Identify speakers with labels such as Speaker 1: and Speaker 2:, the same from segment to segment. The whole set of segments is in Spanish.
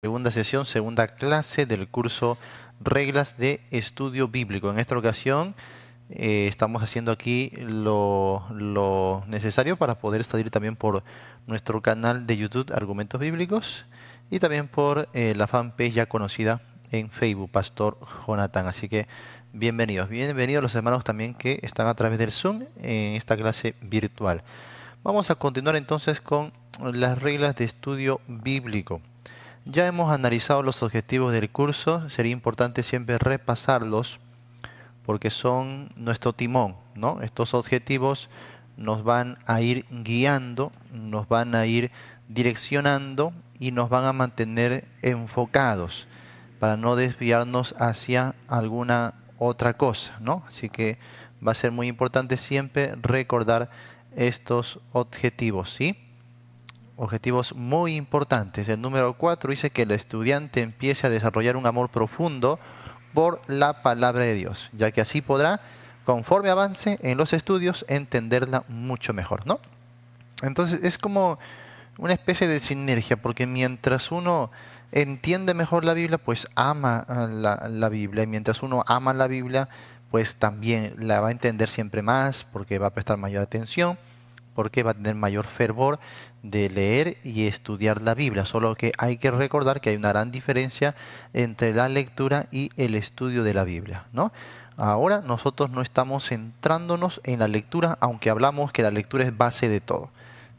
Speaker 1: Segunda sesión, segunda clase del curso Reglas de Estudio Bíblico. En esta ocasión estamos haciendo aquí lo necesario para poder salir también por nuestro canal de YouTube Argumentos Bíblicos y también por la fanpage ya conocida en Facebook, Pastor Jonathan. Así que bienvenidos los hermanos también que están a través del Zoom en esta clase virtual. Vamos a continuar entonces con las reglas de estudio bíblico. Ya hemos analizado los objetivos del curso, sería importante siempre repasarlos porque son nuestro timón, ¿no? Estos objetivos nos van a ir guiando, nos van a ir direccionando y nos van a mantener enfocados para no desviarnos hacia alguna otra cosa, ¿no? Así que va a ser muy importante siempre recordar estos objetivos, ¿sí? Objetivos muy importantes. El número 4 dice que el estudiante empiece a desarrollar un amor profundo por la palabra de Dios, ya que así podrá, conforme avance en los estudios, entenderla mucho mejor, ¿no? Entonces es como una especie de sinergia, porque mientras uno entiende mejor la Biblia, pues ama la Biblia, y mientras uno ama la Biblia, pues también la va a entender siempre más, porque va a prestar mayor atención, porque va a tener mayor fervor de leer y estudiar la Biblia. Solo que hay que recordar que hay una gran diferencia entre la lectura y el estudio de la Biblia, ¿no? Ahora nosotros no estamos centrándonos en la lectura, aunque hablamos que la lectura es base de todo.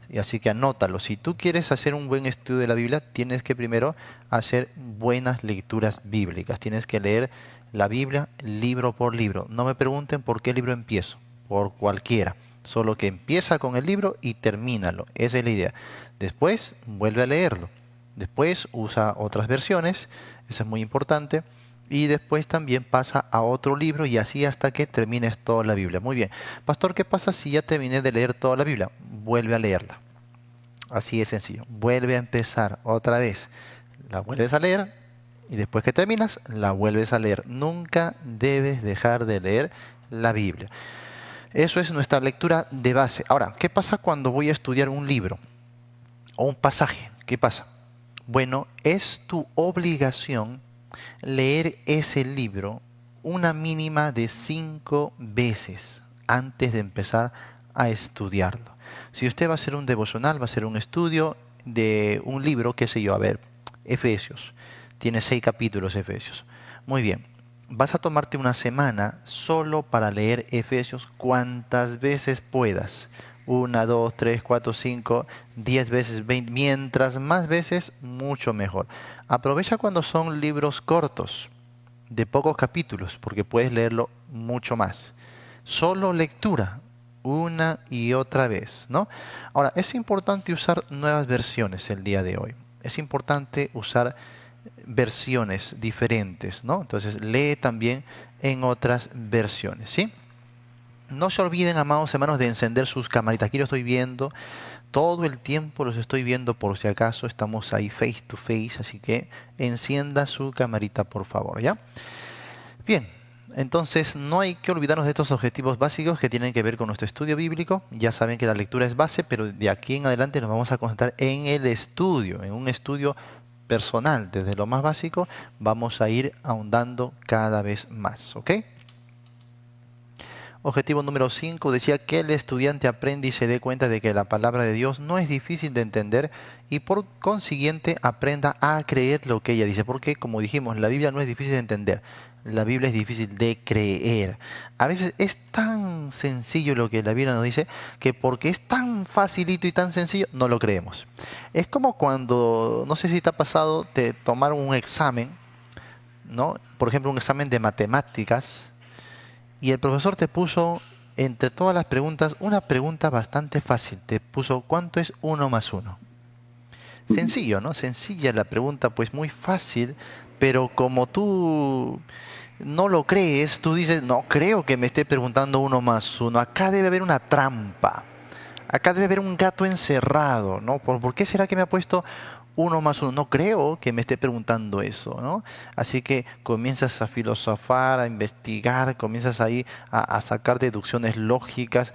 Speaker 1: Y así que anótalo. Si tú quieres hacer un buen estudio de la Biblia, tienes que primero hacer buenas lecturas bíblicas. Tienes que leer la Biblia libro por libro. No me pregunten por qué libro empiezo, por cualquiera. Solo que empieza con el libro y termínalo. Esa es la idea. Después vuelve a leerlo. Después usa otras versiones. Eso es muy importante. Y después también pasa a otro libro y así hasta que termines toda la Biblia. Muy bien. Pastor, ¿qué pasa si ya terminé de leer toda la Biblia? Vuelve a leerla. Así de sencillo. Vuelve a empezar otra vez. La vuelves a leer y después que terminas, la vuelves a leer. Nunca debes dejar de leer la Biblia. Eso es nuestra lectura de base. Ahora, ¿qué pasa cuando voy a estudiar un libro o un pasaje? ¿Qué pasa? Bueno, es tu obligación leer ese libro una mínima de 5 veces antes de empezar a estudiarlo. Si usted va a hacer un devocional, va a hacer un estudio de un libro, qué sé yo, a ver, Efesios. Tiene 6 capítulos Efesios. Muy bien. Vas a tomarte una semana solo para leer Efesios cuantas veces puedas. Una, dos, tres, cuatro, cinco, 10 veces, 20. Mientras más veces, mucho mejor. Aprovecha cuando son libros cortos, de pocos capítulos, porque puedes leerlo mucho más. Solo lectura, una y otra vez, ¿no? Ahora, es importante usar nuevas versiones el día de hoy. Es importante usar versiones diferentes, ¿no? Entonces, lee también en otras versiones, ¿sí? No se olviden, amados hermanos, de encender sus camaritas. Aquí lo estoy viendo. Todo el tiempo los estoy viendo por si acaso estamos ahí face to face, así que encienda su camarita por favor, ¿ya? Bien, entonces no hay que olvidarnos de estos objetivos básicos que tienen que ver con nuestro estudio bíblico. Ya saben que la lectura es base, pero de aquí en adelante nos vamos a concentrar en el estudio, en un estudio personal. Desde lo más básico vamos a ir ahondando cada vez más, ¿ok? Objetivo número 5 decía que el estudiante aprenda y se dé cuenta de que la palabra de Dios no es difícil de entender y por consiguiente aprenda a creer lo que ella dice. Porque, como dijimos, la Biblia no es difícil de entender, la Biblia es difícil de creer. A veces es tan sencillo lo que la Biblia nos dice que porque es tan facilito y tan sencillo, no lo creemos. Es como cuando, no sé si te ha pasado, te tomaron un examen, ¿no? Por ejemplo, un examen de matemáticas y el profesor te puso entre todas las preguntas una pregunta bastante fácil. Te puso ¿cuánto es uno más uno? Sencillo, ¿no? Sencilla la pregunta, pues muy fácil, pero como tú no lo crees, tú dices, no creo que me esté preguntando uno más uno. Acá debe haber una trampa. Acá debe haber un gato encerrado, ¿no? ¿Por qué será que me ha puesto uno más uno? No creo que me esté preguntando eso, ¿no? Así que comienzas a filosofar, a investigar, comienzas ahí a sacar deducciones lógicas,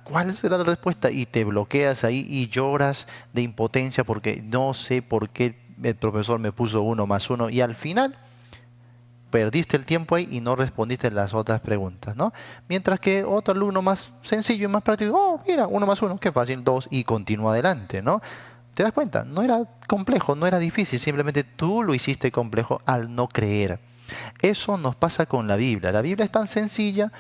Speaker 1: ¿cuál será la respuesta? Y te bloqueas ahí y lloras de impotencia porque no sé por qué el profesor me puso 1 más 1 y al final perdiste el tiempo ahí y no respondiste las otras preguntas, ¿no? Mientras que otro alumno más sencillo y más práctico, oh, mira, 1 más 1, qué fácil, 2 y continúa adelante, ¿no? ¿Te das cuenta? No era complejo, no era difícil, simplemente tú lo hiciste complejo al no creer. Eso nos pasa con la Biblia. La Biblia es tan sencilla,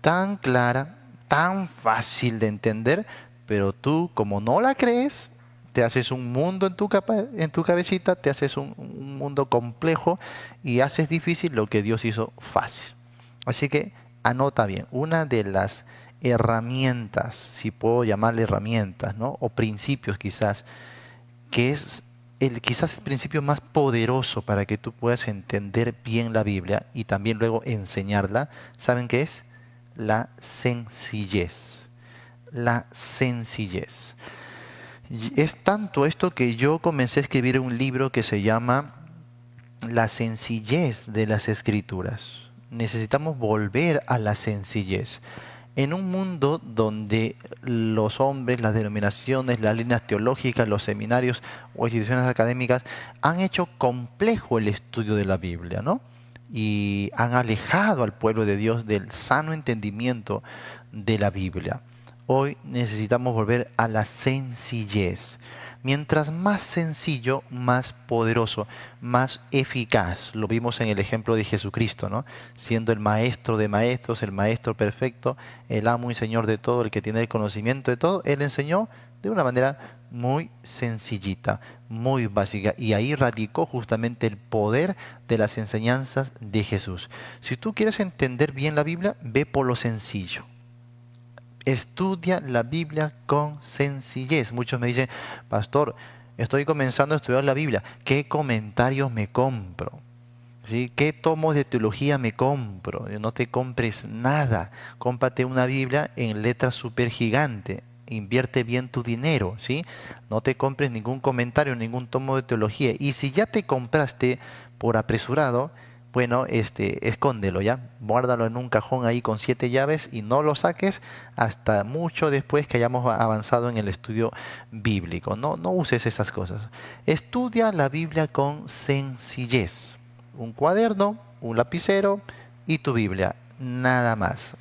Speaker 1: tan clara, tan fácil de entender, pero tú, como no la crees, te haces un mundo en tu cabecita, te haces un mundo complejo y haces difícil lo que Dios hizo fácil. Así que anota bien, una de las herramientas, si puedo llamarle herramientas, ¿no? O principios quizás, que es quizás el principio más poderoso para que tú puedas entender bien la Biblia y también luego enseñarla, ¿saben qué es? La sencillez. La sencillez. Y es tanto esto que yo comencé a escribir un libro que se llama La sencillez de las Escrituras. Necesitamos volver a la sencillez. En un mundo donde los hombres, las denominaciones, las líneas teológicas, los seminarios o instituciones académicas han hecho complejo el estudio de la Biblia, ¿no? Y han alejado al pueblo de Dios del sano entendimiento de la Biblia. Hoy necesitamos volver a la sencillez. Mientras más sencillo, más poderoso, más eficaz. Lo vimos en el ejemplo de Jesucristo, ¿no? Siendo el maestro de maestros, el maestro perfecto, el amo y señor de todo, el que tiene el conocimiento de todo, Él enseñó de una manera muy sencillita, muy básica. Y ahí radicó justamente el poder de las enseñanzas de Jesús. Si tú quieres entender bien la Biblia, ve por lo sencillo. Estudia la Biblia con sencillez. Muchos me dicen, pastor, estoy comenzando a estudiar la Biblia. ¿Qué comentarios me compro? ¿Sí? ¿Qué tomos de teología me compro? No te compres nada. Cómprate una Biblia en letra súper gigante. Invierte bien tu dinero, ¿sí? No te compres ningún comentario, ningún tomo de teología. Y si ya te compraste por apresurado, bueno, escóndelo ya, guárdalo en un cajón ahí con 7 llaves y no lo saques hasta mucho después que hayamos avanzado en el estudio bíblico. No, no uses esas cosas. Estudia la Biblia con sencillez. Un cuaderno, un lapicero y tu Biblia. Nada más.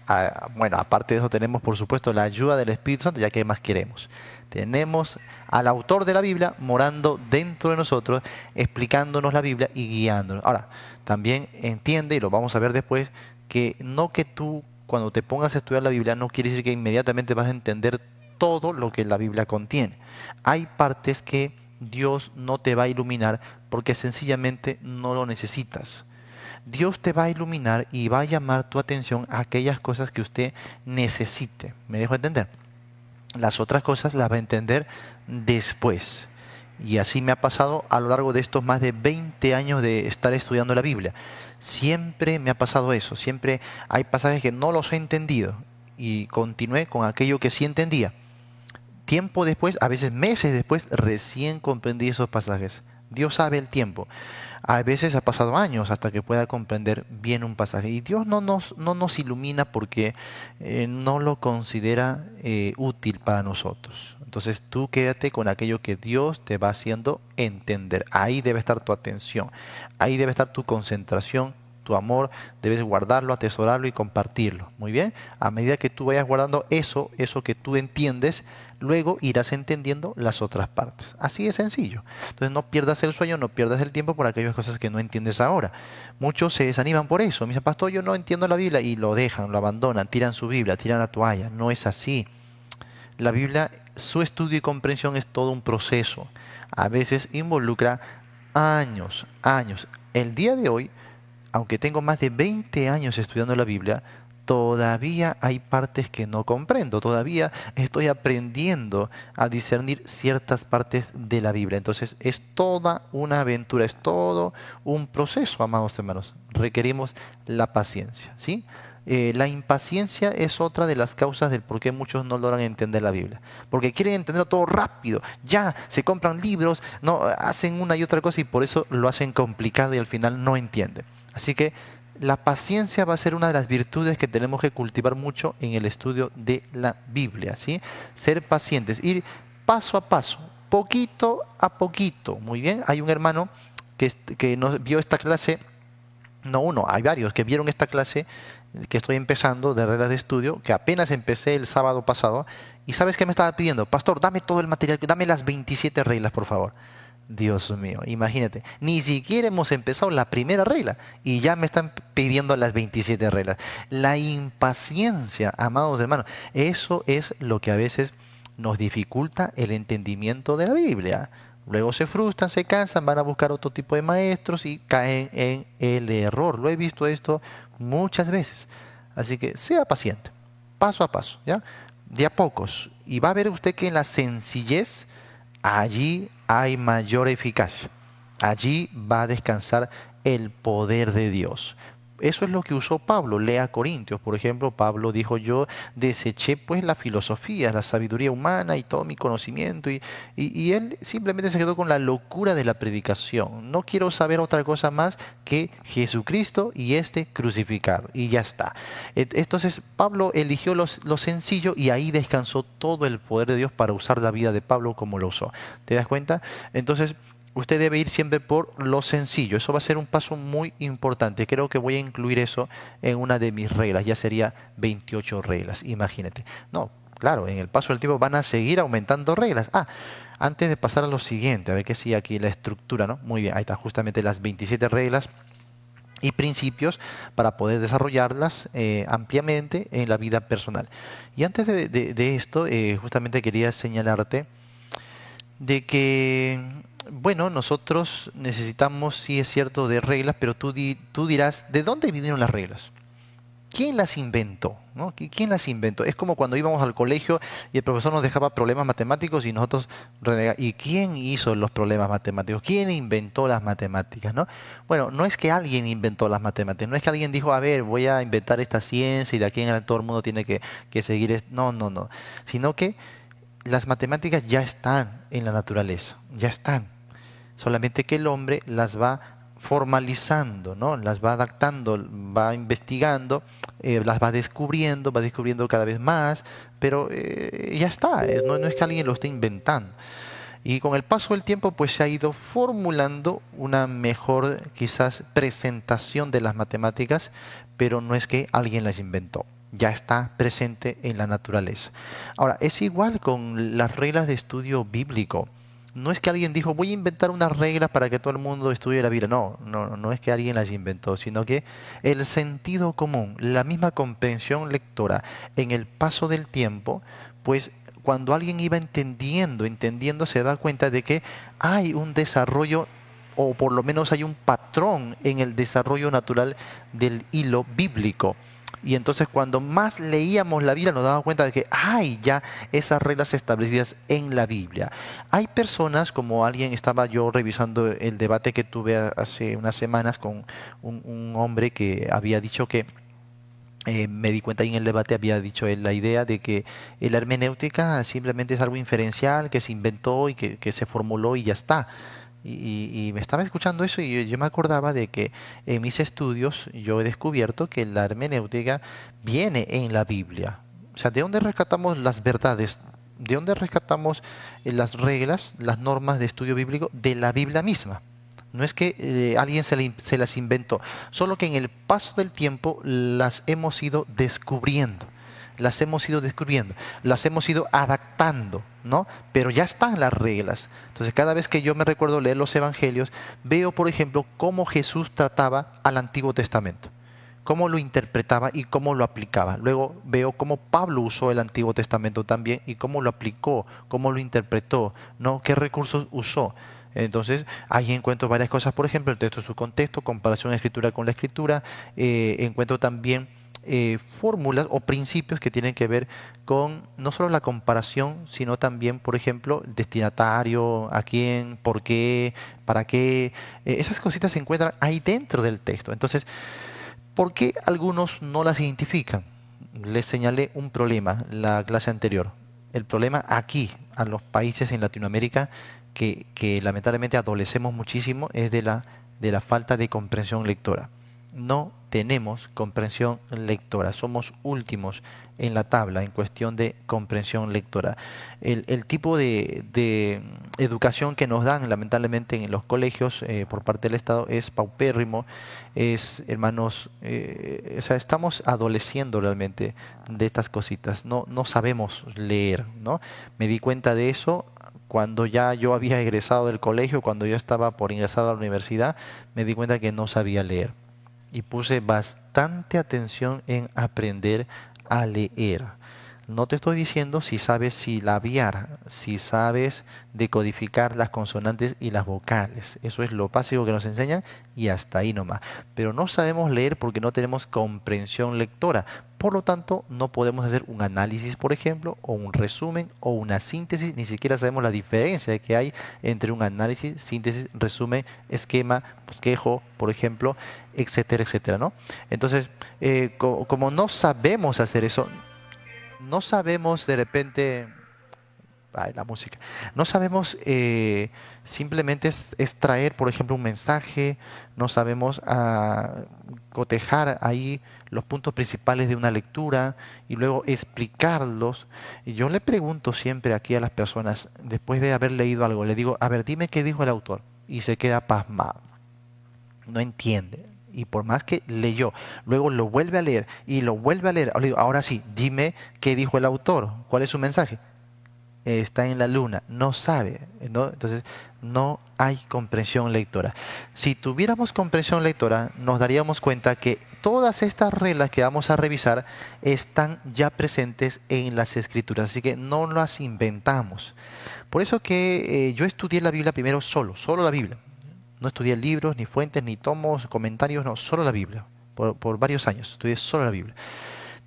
Speaker 1: Bueno, aparte de eso tenemos por supuesto la ayuda del Espíritu Santo, ya que más queremos. Tenemos al autor de la Biblia morando dentro de nosotros, explicándonos la Biblia y guiándonos. Ahora, también entiende, y lo vamos a ver después, que no que tú cuando te pongas a estudiar la Biblia no quiere decir que inmediatamente vas a entender todo lo que la Biblia contiene. Hay partes que Dios no te va a iluminar porque sencillamente no lo necesitas. Dios te va a iluminar y va a llamar tu atención a aquellas cosas que usted necesite. ¿Me dejo entender? Las otras cosas las va a entender después. Y así me ha pasado a lo largo de estos más de 20 años de estar estudiando la Biblia. Siempre me ha pasado eso. Siempre hay pasajes que no los he entendido y continué con aquello que sí entendía. Tiempo después, a veces meses después, recién comprendí esos pasajes. Dios sabe el tiempo. A veces ha pasado años hasta que pueda comprender bien un pasaje. Y Dios no nos ilumina porque no lo considera útil para nosotros. Entonces tú quédate con aquello que Dios te va haciendo entender. Ahí debe estar tu atención. Ahí debe estar tu concentración, tu amor. Debes guardarlo, atesorarlo y compartirlo. Muy bien. A medida que tú vayas guardando eso que tú entiendes, luego irás entendiendo las otras partes. Así de sencillo. Entonces no pierdas el sueño, no pierdas el tiempo por aquellas cosas que no entiendes ahora. Muchos se desaniman por eso. Me dicen, pastor, yo no entiendo la Biblia y lo dejan, lo abandonan, tiran su Biblia, tiran la toalla. No es así. La Biblia, su estudio y comprensión es todo un proceso. A veces involucra años, años. El día de hoy, aunque tengo más de 20 años estudiando la Biblia, todavía hay partes que no comprendo, todavía estoy aprendiendo a discernir ciertas partes de la Biblia. Entonces es toda una aventura, es todo un proceso, amados hermanos. Requerimos la paciencia, ¿sí? La impaciencia es otra de las causas del por qué muchos no logran entender la Biblia. Porque quieren entenderlo todo rápido. Ya, se compran libros, no, hacen una y otra cosa y por eso lo hacen complicado y al final no entienden. Así que la paciencia va a ser una de las virtudes que tenemos que cultivar mucho en el estudio de la Biblia, ¿sí? Ser pacientes, ir paso a paso. poquito a poquito. Muy bien, hay un hermano que nos vio esta clase, no uno, hay varios que vieron esta clase que estoy empezando de reglas de estudio, que apenas empecé el sábado pasado, y ¿sabes qué me estaba pidiendo? Pastor, dame todo el material, dame las 27 reglas, por favor. Dios mío, imagínate, ni siquiera hemos empezado la primera regla y ya me están pidiendo las 27 reglas. La impaciencia, amados hermanos, eso es lo que a veces nos dificulta el entendimiento de la Biblia. Luego se frustran, se cansan, van a buscar otro tipo de maestros y caen en el error. Lo he visto esto muchas veces. Así que sea paciente, paso a paso, ¿ya? De a pocos. Y va a ver usted que en la sencillez allí hay mayor eficacia. Allí va a descansar el poder de Dios. Eso es lo que usó Pablo. Lea Corintios, por ejemplo. Pablo dijo: yo deseché pues la filosofía, la sabiduría humana y todo mi conocimiento. Y él simplemente se quedó con la locura de la predicación. No quiero saber otra cosa más que Jesucristo y este crucificado. Y ya está. Entonces Pablo eligió lo sencillo y ahí descansó todo el poder de Dios para usar la vida de Pablo como lo usó. ¿Te das cuenta? Entonces usted debe ir siempre por lo sencillo. Eso va a ser un paso muy importante. Creo que voy a incluir eso en una de mis reglas. Ya sería 28 reglas, imagínate. No, claro, en el paso del tiempo van a seguir aumentando reglas. Antes de pasar a lo siguiente, a ver qué sigue aquí la estructura, ¿no? Muy bien, ahí está justamente las 27 reglas y principios para poder desarrollarlas ampliamente en la vida personal. Y antes de esto, justamente quería señalarte de que, bueno, nosotros necesitamos, sí es cierto, de reglas, pero tú dirás, ¿de dónde vinieron las reglas? ¿Quién las inventó? ¿No? ¿Quién las inventó? Es como cuando íbamos al colegio y el profesor nos dejaba problemas matemáticos y nosotros renegábamos. ¿Y quién hizo los problemas matemáticos? ¿Quién inventó las matemáticas? ¿No? Bueno, no es que alguien inventó las matemáticas, no es que alguien dijo, a ver, voy a inventar esta ciencia y de aquí en adelante todo el mundo tiene que seguir esto. No, no, no. Sino que las matemáticas ya están en la naturaleza, ya están. Solamente que el hombre las va formalizando, ¿no? Las va adaptando, va investigando, las va descubriendo cada vez más, pero ya está, no es que alguien lo esté inventando. Y con el paso del tiempo, pues se ha ido formulando una mejor, quizás, presentación de las matemáticas, pero no es que alguien las inventó, ya está presente en la naturaleza. Ahora, es igual con las reglas de estudio bíblico. No es que alguien dijo, voy a inventar unas reglas para que todo el mundo estudie la Biblia. No, no, no es que alguien las inventó, sino que el sentido común, la misma comprensión lectora en el paso del tiempo, pues cuando alguien iba entendiendo, se da cuenta de que hay un desarrollo, o por lo menos hay un patrón en el desarrollo natural del hilo bíblico. Y entonces cuando más leíamos la Biblia nos dábamos cuenta de que hay ya esas reglas establecidas en la Biblia. Hay personas, como estaba yo revisando el debate que tuve hace unas semanas con un hombre que había dicho que me di cuenta ahí en el debate, había dicho él la idea de que la hermenéutica simplemente es algo inferencial que se inventó y que se formuló y ya está. Y me estaba escuchando eso y yo me acordaba de que en mis estudios yo he descubierto que la hermenéutica viene en la Biblia. O sea, ¿de dónde rescatamos las verdades? ¿De dónde rescatamos las reglas, las normas de estudio bíblico? De la Biblia misma. No es que alguien se las inventó, solo que en el paso del tiempo las hemos ido descubriendo, las hemos ido adaptando, ¿no? Pero ya están las reglas. Entonces, cada vez que yo me recuerdo leer los evangelios, veo, por ejemplo, cómo Jesús trataba al Antiguo Testamento, cómo lo interpretaba y cómo lo aplicaba. Luego veo cómo Pablo usó el Antiguo Testamento también y cómo lo aplicó, cómo lo interpretó, ¿no? Qué recursos usó. Entonces, ahí encuentro varias cosas, por ejemplo, el texto, su contexto, comparación de escritura con la escritura, encuentro también fórmulas o principios que tienen que ver con no solo la comparación, sino también, por ejemplo, el destinatario, a quién, por qué, para qué. Esas cositas se encuentran ahí dentro del texto. Entonces, ¿por qué algunos no las identifican? Les señalé un problema la clase anterior. El problema aquí, a los países en Latinoamérica, que lamentablemente adolecemos muchísimo, es de la falta de comprensión lectora. no tenemos comprensión lectora. Somos últimos en la tabla en cuestión de comprensión lectora. El tipo de educación que nos dan lamentablemente en los colegios por parte del Estado es paupérrimo, es, hermanos, o sea, estamos adoleciendo realmente de estas cositas. No, no sabemos leer, ¿no? Me di cuenta de eso cuando ya yo había egresado del colegio, cuando yo estaba por ingresar a la universidad, me di cuenta que no sabía leer y puse bastante atención en aprender a leer. No te estoy diciendo si sabes silabiar, si sabes decodificar las consonantes y las vocales. Eso es lo básico que nos enseñan y hasta ahí nomás. Pero no sabemos leer porque no tenemos comprensión lectora. Por lo tanto, no podemos hacer un análisis, por ejemplo, o un resumen o una síntesis. Ni siquiera sabemos la diferencia que hay entre un análisis, síntesis, resumen, esquema, bosquejo, por ejemplo, etcétera, etcétera, ¿no? Entonces, como no sabemos hacer eso, no sabemos de repente, ay, la música, no sabemos simplemente extraer, por ejemplo, un mensaje, no sabemos cotejar ahí los puntos principales de una lectura y luego explicarlos. Y yo le pregunto siempre aquí a las personas, después de haber leído algo, le digo, a ver, dime qué dijo el autor. Y se queda pasmado, no entiende. Y por más que leyó, luego lo vuelve a leer y lo vuelve a leer. Le digo, ahora sí, dime qué dijo el autor, cuál es su mensaje. Está en la luna, no sabe, ¿no? Entonces no hay comprensión lectora. Si tuviéramos comprensión lectora, nos daríamos cuenta que todas estas reglas que vamos a revisar están ya presentes en las escrituras, así que no las inventamos. Por eso que yo estudié la Biblia primero solo la Biblia. No estudié libros, ni fuentes, ni tomos, comentarios, no, solo la Biblia. Por varios años estudié solo la Biblia.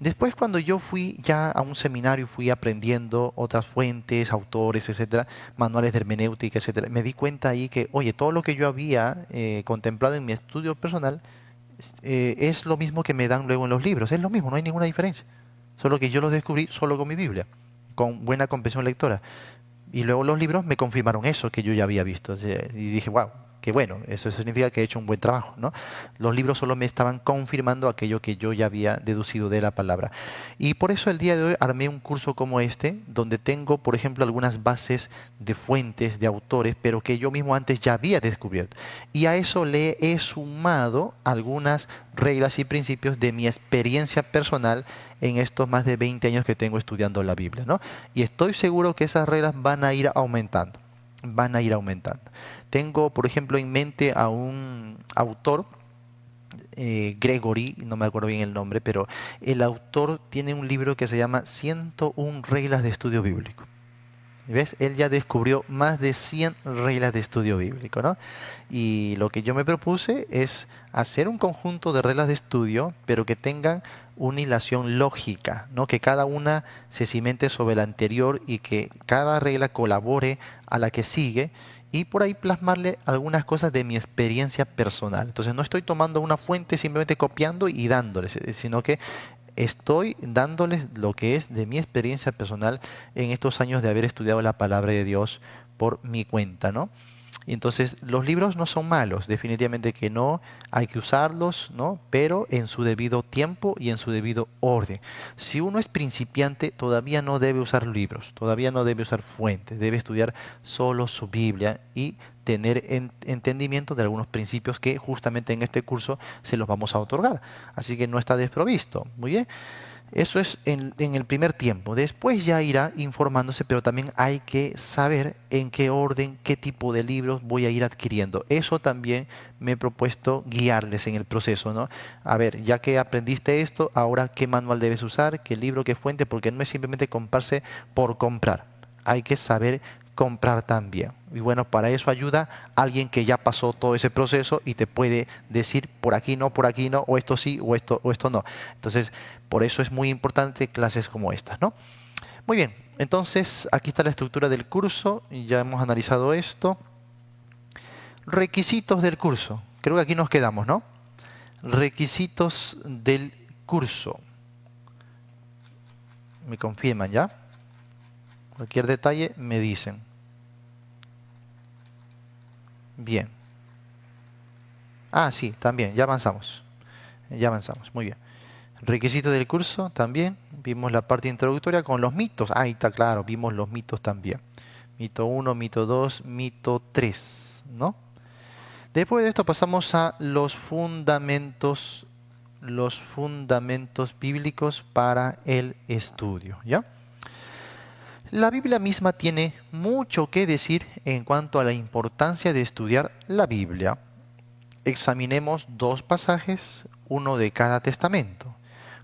Speaker 1: Después, cuando yo fui ya a un seminario, fui aprendiendo otras fuentes, autores, etcétera, manuales de hermenéutica, etcétera, me di cuenta ahí que, oye, todo lo que yo había contemplado en mi estudio personal es lo mismo que me dan luego en los libros. Es lo mismo, no hay ninguna diferencia. Solo que yo lo descubrí solo con mi Biblia, con buena comprensión lectora. Y luego los libros me confirmaron eso que yo ya había visto. O sea, y dije, wow, qué bueno, eso significa que he hecho un buen trabajo, ¿no? Los libros solo me estaban confirmando aquello que yo ya había deducido de la palabra. Y por eso el día de hoy armé un curso como este, donde tengo, por ejemplo, algunas bases de fuentes, de autores, pero que yo mismo antes ya había descubierto. Y a eso le he sumado algunas reglas y principios de mi experiencia personal en estos más de 20 años que tengo estudiando la Biblia, ¿no? Y estoy seguro que esas reglas van a ir aumentando, van a ir aumentando. Tengo, por ejemplo, en mente a un autor, Gregory, no me acuerdo bien el nombre, pero el autor tiene un libro que se llama 101 reglas de estudio bíblico. ¿Ves? Él ya descubrió más de 100 reglas de estudio bíblico, ¿no? Y lo que yo me propuse es hacer un conjunto de reglas de estudio, pero que tengan una hilación lógica, ¿no? Que cada una se cimente sobre la anterior y que cada regla colabore a la que sigue y por ahí plasmarle algunas cosas de mi experiencia personal. Entonces no estoy tomando una fuente simplemente copiando y dándoles, sino que estoy dándoles lo que es de mi experiencia personal en estos años de haber estudiado la palabra de Dios por mi cuenta, ¿no? Y entonces los libros no son malos, definitivamente que no, hay que usarlos, ¿no? Pero en su debido tiempo y en su debido orden. Si uno es principiante, todavía no debe usar libros, todavía no debe usar fuentes, debe estudiar solo su Biblia y tener entendimiento de algunos principios que justamente en este curso se los vamos a otorgar. Así que no está desprovisto. Muy bien. Eso es en el primer tiempo. Después ya irá informándose, pero también hay que saber en qué orden, qué tipo de libros voy a ir adquiriendo. Eso también me he propuesto guiarles en el proceso, ¿no? A ver, ya que aprendiste esto, ahora qué manual debes usar, qué libro, qué fuente, porque no es simplemente comprarse por comprar. Hay que saber comprar también. Y bueno, para eso ayuda alguien que ya pasó todo ese proceso y te puede decir por aquí no, o esto sí, o esto no. Entonces, por eso es muy importante clases como estas, ¿no? Muy bien, entonces aquí está la estructura del curso, y ya hemos analizado esto. Requisitos del curso, creo que aquí nos quedamos, ¿no? Requisitos del curso. Me confirman ya. Cualquier detalle me dicen. Bien. Ah, sí, también, ya avanzamos. ya avanzamos, muy bien. Requisito del curso también, vimos la parte introductoria con los mitos. Ahí está claro, vimos los mitos también. Mito uno, mito 2, mito 3, ¿no? Después de esto pasamos a los fundamentos bíblicos para el estudio, ¿ya? La Biblia misma tiene mucho que decir en cuanto a la importancia de estudiar la Biblia. Examinemos dos pasajes, uno de cada testamento,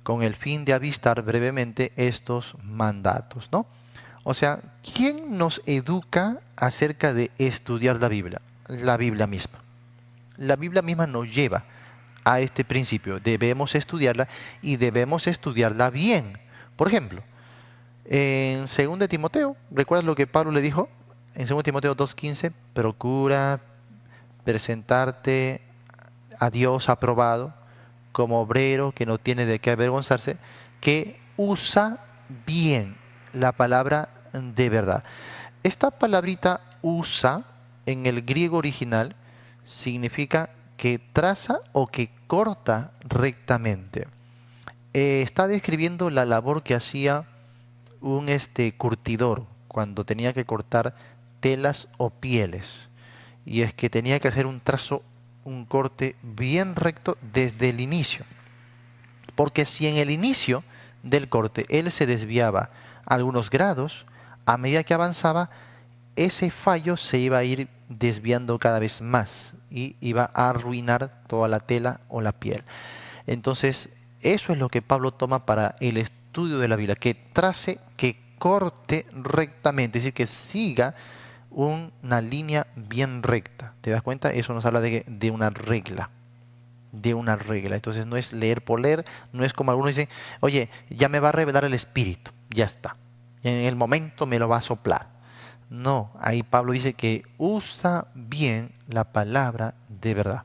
Speaker 1: con el fin de avistar brevemente estos mandatos, ¿no? O sea, ¿quién nos educa acerca de estudiar la Biblia? La Biblia misma. La Biblia misma nos lleva a este principio. Debemos estudiarla y debemos estudiarla bien. Por ejemplo, en 2 de Timoteo, ¿recuerdas lo que Pablo le dijo? En 2 Timoteo 2:15, procura presentarte a Dios aprobado como obrero que no tiene de qué avergonzarse, que usa bien la palabra de verdad. Esta palabrita usa en el griego original significa que traza o que corta rectamente. Está describiendo la labor que hacía un curtidor cuando tenía que cortar telas o pieles. Y es que tenía que hacer un trazo, un corte bien recto desde el inicio. Porque si en el inicio del corte él se desviaba algunos grados, a medida que avanzaba, ese fallo se iba a ir desviando cada vez más y iba a arruinar toda la tela o la piel. Entonces, eso es lo que Pablo toma para el estudio de la Biblia, que trace, que corte rectamente, es decir, que siga una línea bien recta. ¿Te das cuenta? Eso nos habla de una regla. De una regla. Entonces no es leer por leer, no es como algunos dicen, oye, ya me va a revelar el Espíritu, ya está. En el momento me lo va a soplar. No, ahí Pablo dice que usa bien la palabra de verdad.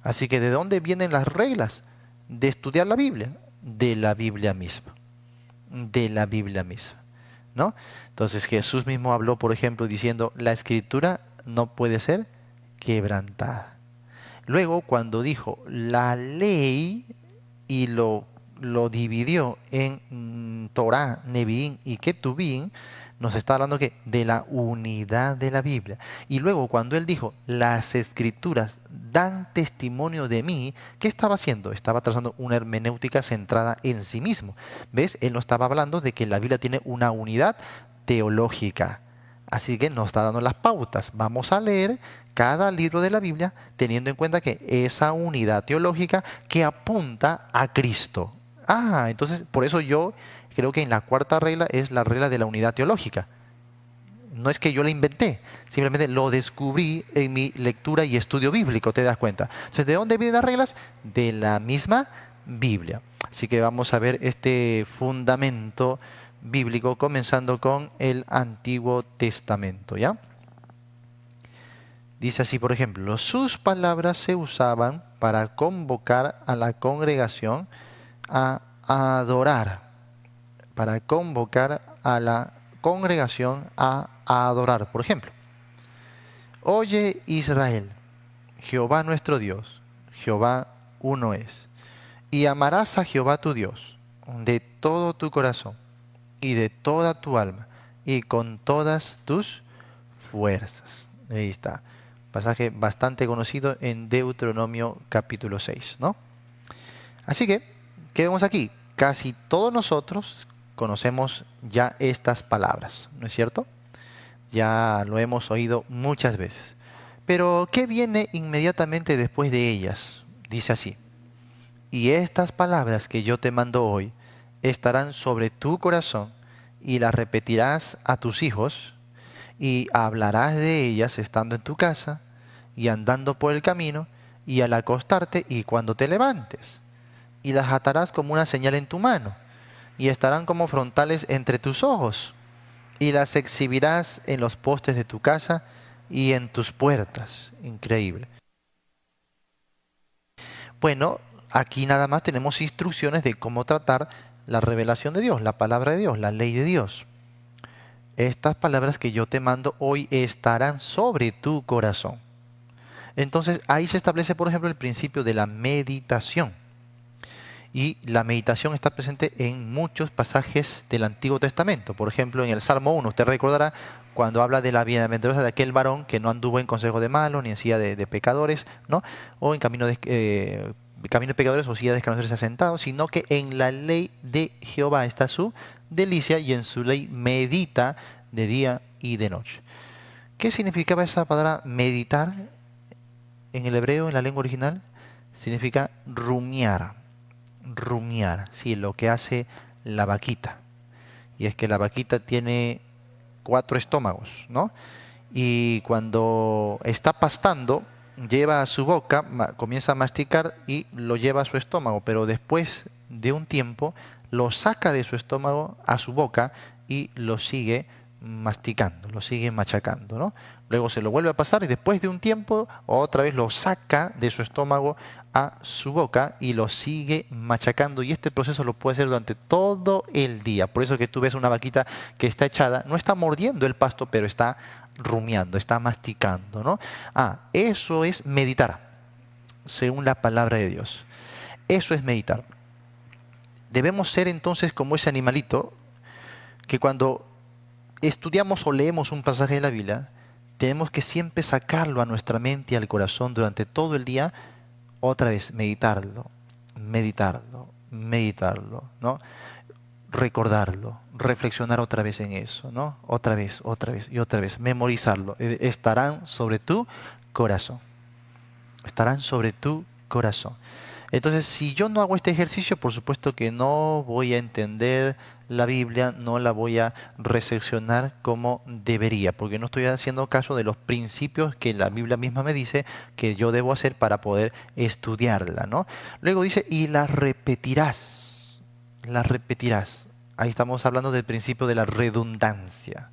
Speaker 1: Así que ¿de dónde vienen las reglas de estudiar la Biblia? De la Biblia misma. De la Biblia misma. ¿No? Entonces Jesús mismo habló, por ejemplo, diciendo, la escritura no puede ser quebrantada. Luego, cuando dijo la ley y lo dividió en Torah, Neviín y Ketubín, nos está hablando que de la unidad de la Biblia. Y luego, cuando él dijo, las escrituras dan testimonio de mí, ¿qué estaba haciendo? Estaba trazando una hermenéutica centrada en sí mismo. ¿Ves? Él no estaba hablando de que la Biblia tiene una unidad teológica. Así que nos está dando las pautas. Vamos a leer cada libro de la Biblia teniendo en cuenta que esa unidad teológica que apunta a Cristo. Entonces por eso yo creo que en la cuarta regla es la regla de la unidad teológica. No es que yo la inventé, simplemente lo descubrí en mi lectura y estudio bíblico, ¿te das cuenta? Entonces, ¿de dónde vienen las reglas? De la misma Biblia. Así que vamos a ver este fundamento bíblico comenzando con el Antiguo Testamento, ¿ya? Dice así, por ejemplo, sus palabras se usaban para convocar a la congregación a adorar, para convocar a la congregación a adorar. Por ejemplo, oye Israel, Jehová nuestro Dios, Jehová uno es, y amarás a Jehová tu Dios de todo tu corazón y de toda tu alma y con todas tus fuerzas. Ahí está. Pasaje bastante conocido en Deuteronomio capítulo 6, ¿no? Así que, ¿qué vemos aquí? Casi todos nosotros conocemos ya estas palabras, ¿no es cierto? Ya lo hemos oído muchas veces. Pero, ¿qué viene inmediatamente después de ellas? Dice así, y estas palabras que yo te mando hoy estarán sobre tu corazón y las repetirás a tus hijos y hablarás de ellas estando en tu casa y andando por el camino y al acostarte y cuando te levantes. Y las atarás como una señal en tu mano y estarán como frontales entre tus ojos y las exhibirás en los postes de tu casa y en tus puertas. Increíble. Bueno, aquí nada más tenemos instrucciones de cómo tratar la revelación de Dios, la palabra de Dios, la ley de Dios. Estas palabras que yo te mando hoy estarán sobre tu corazón. Entonces ahí se establece, por ejemplo, el principio de la meditación. Y la meditación está presente en muchos pasajes del Antiguo Testamento. Por ejemplo, en el Salmo 1, usted recordará cuando habla de la bienaventuranza de aquel varón que no anduvo en consejo de malos, ni en silla de pecadores, ¿no? O en camino de pecadores o silla de escarnecedores asentados, sino que en la ley de Jehová está su delicia y en su ley medita de día y de noche. ¿Qué significaba esa palabra meditar en el hebreo, en la lengua original? Significa rumiar, rumiar, sí, lo que hace la vaquita. Y es que la vaquita tiene 4 estómagos, ¿no? Y cuando está pastando, lleva a su boca, comienza a masticar y lo lleva a su estómago, pero después de un tiempo lo saca de su estómago a su boca y lo sigue masticando, lo sigue machacando, ¿no? Luego se lo vuelve a pasar y después de un tiempo otra vez lo saca de su estómago a su boca y lo sigue machacando, y este proceso lo puede hacer durante todo el día. Por eso que tú ves una vaquita que está echada, no está mordiendo el pasto, pero está rumiando, está masticando, ¿no? Eso es meditar, según la palabra de Dios. Eso es meditar. Debemos ser entonces como ese animalito que cuando estudiamos o leemos un pasaje de la Biblia, tenemos que siempre sacarlo a nuestra mente y al corazón durante todo el día, otra vez meditarlo, meditarlo, meditarlo, ¿no? Recordarlo, reflexionar otra vez en eso, ¿no? Otra vez y otra vez, memorizarlo. Estarán sobre tu corazón. Estarán sobre tu corazón. Entonces, si yo no hago este ejercicio, por supuesto que no voy a entender la Biblia, no la voy a recepcionar como debería, porque no estoy haciendo caso de los principios que la Biblia misma me dice que yo debo hacer para poder estudiarla, ¿no? Luego dice, y la repetirás, la repetirás. Ahí estamos hablando del principio de la redundancia.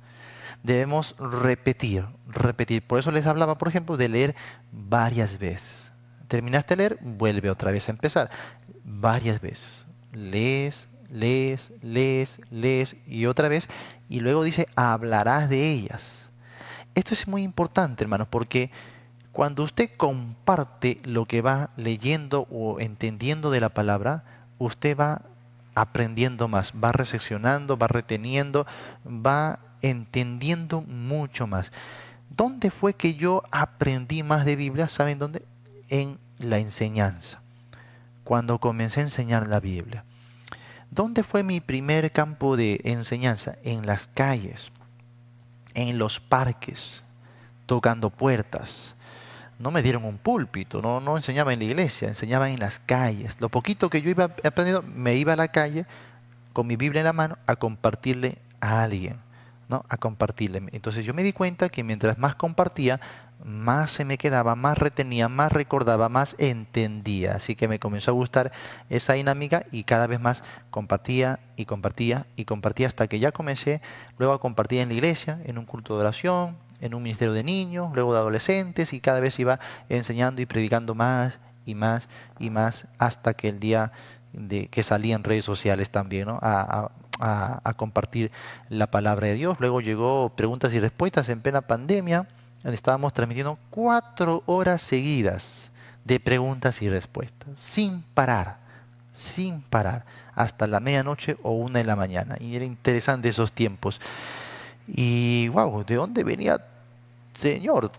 Speaker 1: Debemos repetir, repetir. Por eso les hablaba, por ejemplo, de leer varias veces. Terminaste de leer, vuelve otra vez a empezar. Varias veces. Lees, lees, lees, lees y otra vez. Y luego dice, hablarás de ellas. Esto es muy importante, hermanos, porque cuando usted comparte lo que va leyendo o entendiendo de la palabra, usted va aprendiendo más, va recepcionando, va reteniendo, va entendiendo mucho más. ¿Dónde fue que yo aprendí más de Biblia? ¿Saben dónde? En la enseñanza, cuando comencé a enseñar la Biblia. ¿Dónde fue mi primer campo de enseñanza? En las calles, en los parques, tocando puertas. No me dieron un púlpito, no enseñaba en la iglesia, enseñaba en las calles. Lo poquito que yo iba aprendiendo, me iba a la calle con mi Biblia en la mano a compartirle a alguien, ¿no? A compartirle. Entonces yo me di cuenta que mientras más compartía, más se me quedaba, más retenía, más recordaba, más entendía. Así que me comenzó a gustar esa dinámica y cada vez más compartía y compartía y compartía hasta que ya comencé luego a compartir en la iglesia, en un culto de oración, en un ministerio de niños, luego de adolescentes, y cada vez iba enseñando y predicando más y más y más hasta que el día de que salí en redes sociales también, ¿no? A compartir la palabra de Dios. Luego llegó preguntas y respuestas en plena pandemia, donde estábamos transmitiendo 4 horas seguidas de preguntas y respuestas, sin parar, hasta la medianoche o 1 de la mañana. Y era interesante esos tiempos. Y wow, ¿de dónde venía, Señor,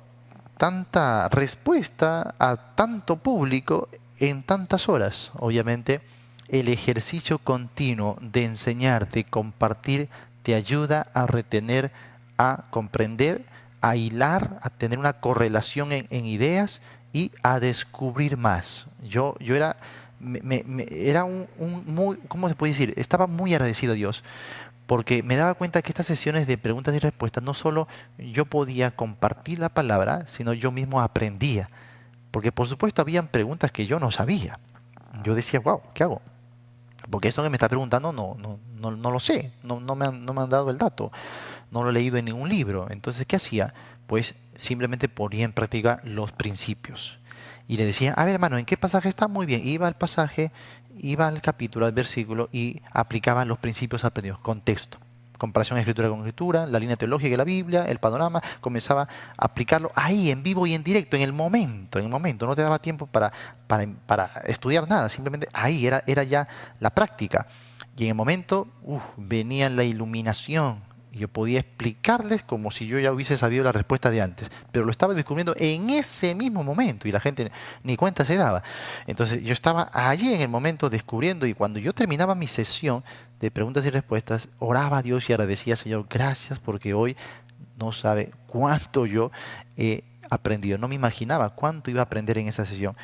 Speaker 1: tanta respuesta a tanto público en tantas horas? Obviamente, el ejercicio continuo de enseñar, de compartir, te ayuda a retener, a comprender, a hilar, a tener una correlación en ideas y a descubrir más. Yo era, era muy, ¿cómo se puede decir? Estaba muy agradecido a Dios porque me daba cuenta que estas sesiones de preguntas y respuestas no solo yo podía compartir la palabra, sino yo mismo aprendía. Porque por supuesto habían preguntas que yo no sabía. Yo decía, wow, ¿qué hago? Porque esto que me está preguntando no lo sé, no me han dado el dato, no lo he leído en ningún libro. Entonces, ¿qué hacía? Pues simplemente ponía en práctica los principios. Y le decía, a ver hermano, ¿en qué pasaje está? Muy bien. Iba al pasaje, iba al capítulo, al versículo y aplicaba los principios aprendidos, contexto. comparación escritura con escritura, la línea teológica de la Biblia, el panorama, comenzaba a aplicarlo ahí, en vivo y en directo, en el momento, no te daba tiempo para estudiar nada, simplemente ahí era ya la práctica. Y en el momento, venía la iluminación. Y yo podía explicarles como si yo ya hubiese sabido la respuesta de antes, pero lo estaba descubriendo en ese mismo momento y la gente ni cuenta se daba. Entonces yo estaba allí en el momento descubriendo y cuando yo terminaba mi sesión de preguntas y respuestas, oraba a Dios y agradecía, Señor, gracias porque hoy no sabe cuánto yo he aprendido. No me imaginaba cuánto iba a aprender en esa sesión.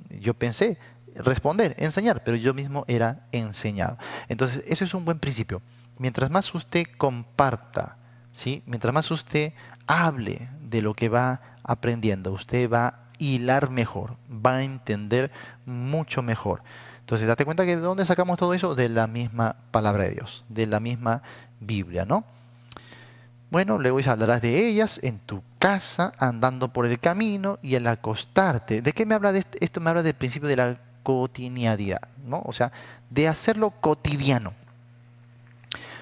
Speaker 1: Yo pensé responder, enseñar, pero yo mismo era enseñado. Entonces, eso es un buen principio. Mientras más usted comparta, ¿sí? Mientras más usted hable de lo que va aprendiendo, usted va a hilar mejor, va a entender mucho mejor. Entonces, date cuenta que de dónde sacamos todo eso, de la misma palabra de Dios, de la misma Biblia, ¿no? Bueno, luego hablarás de ellas en tu casa, andando por el camino y al acostarte. ¿De qué me habla de esto? Esto me habla del principio de la cotidianidad, ¿no? O sea, de hacerlo cotidiano.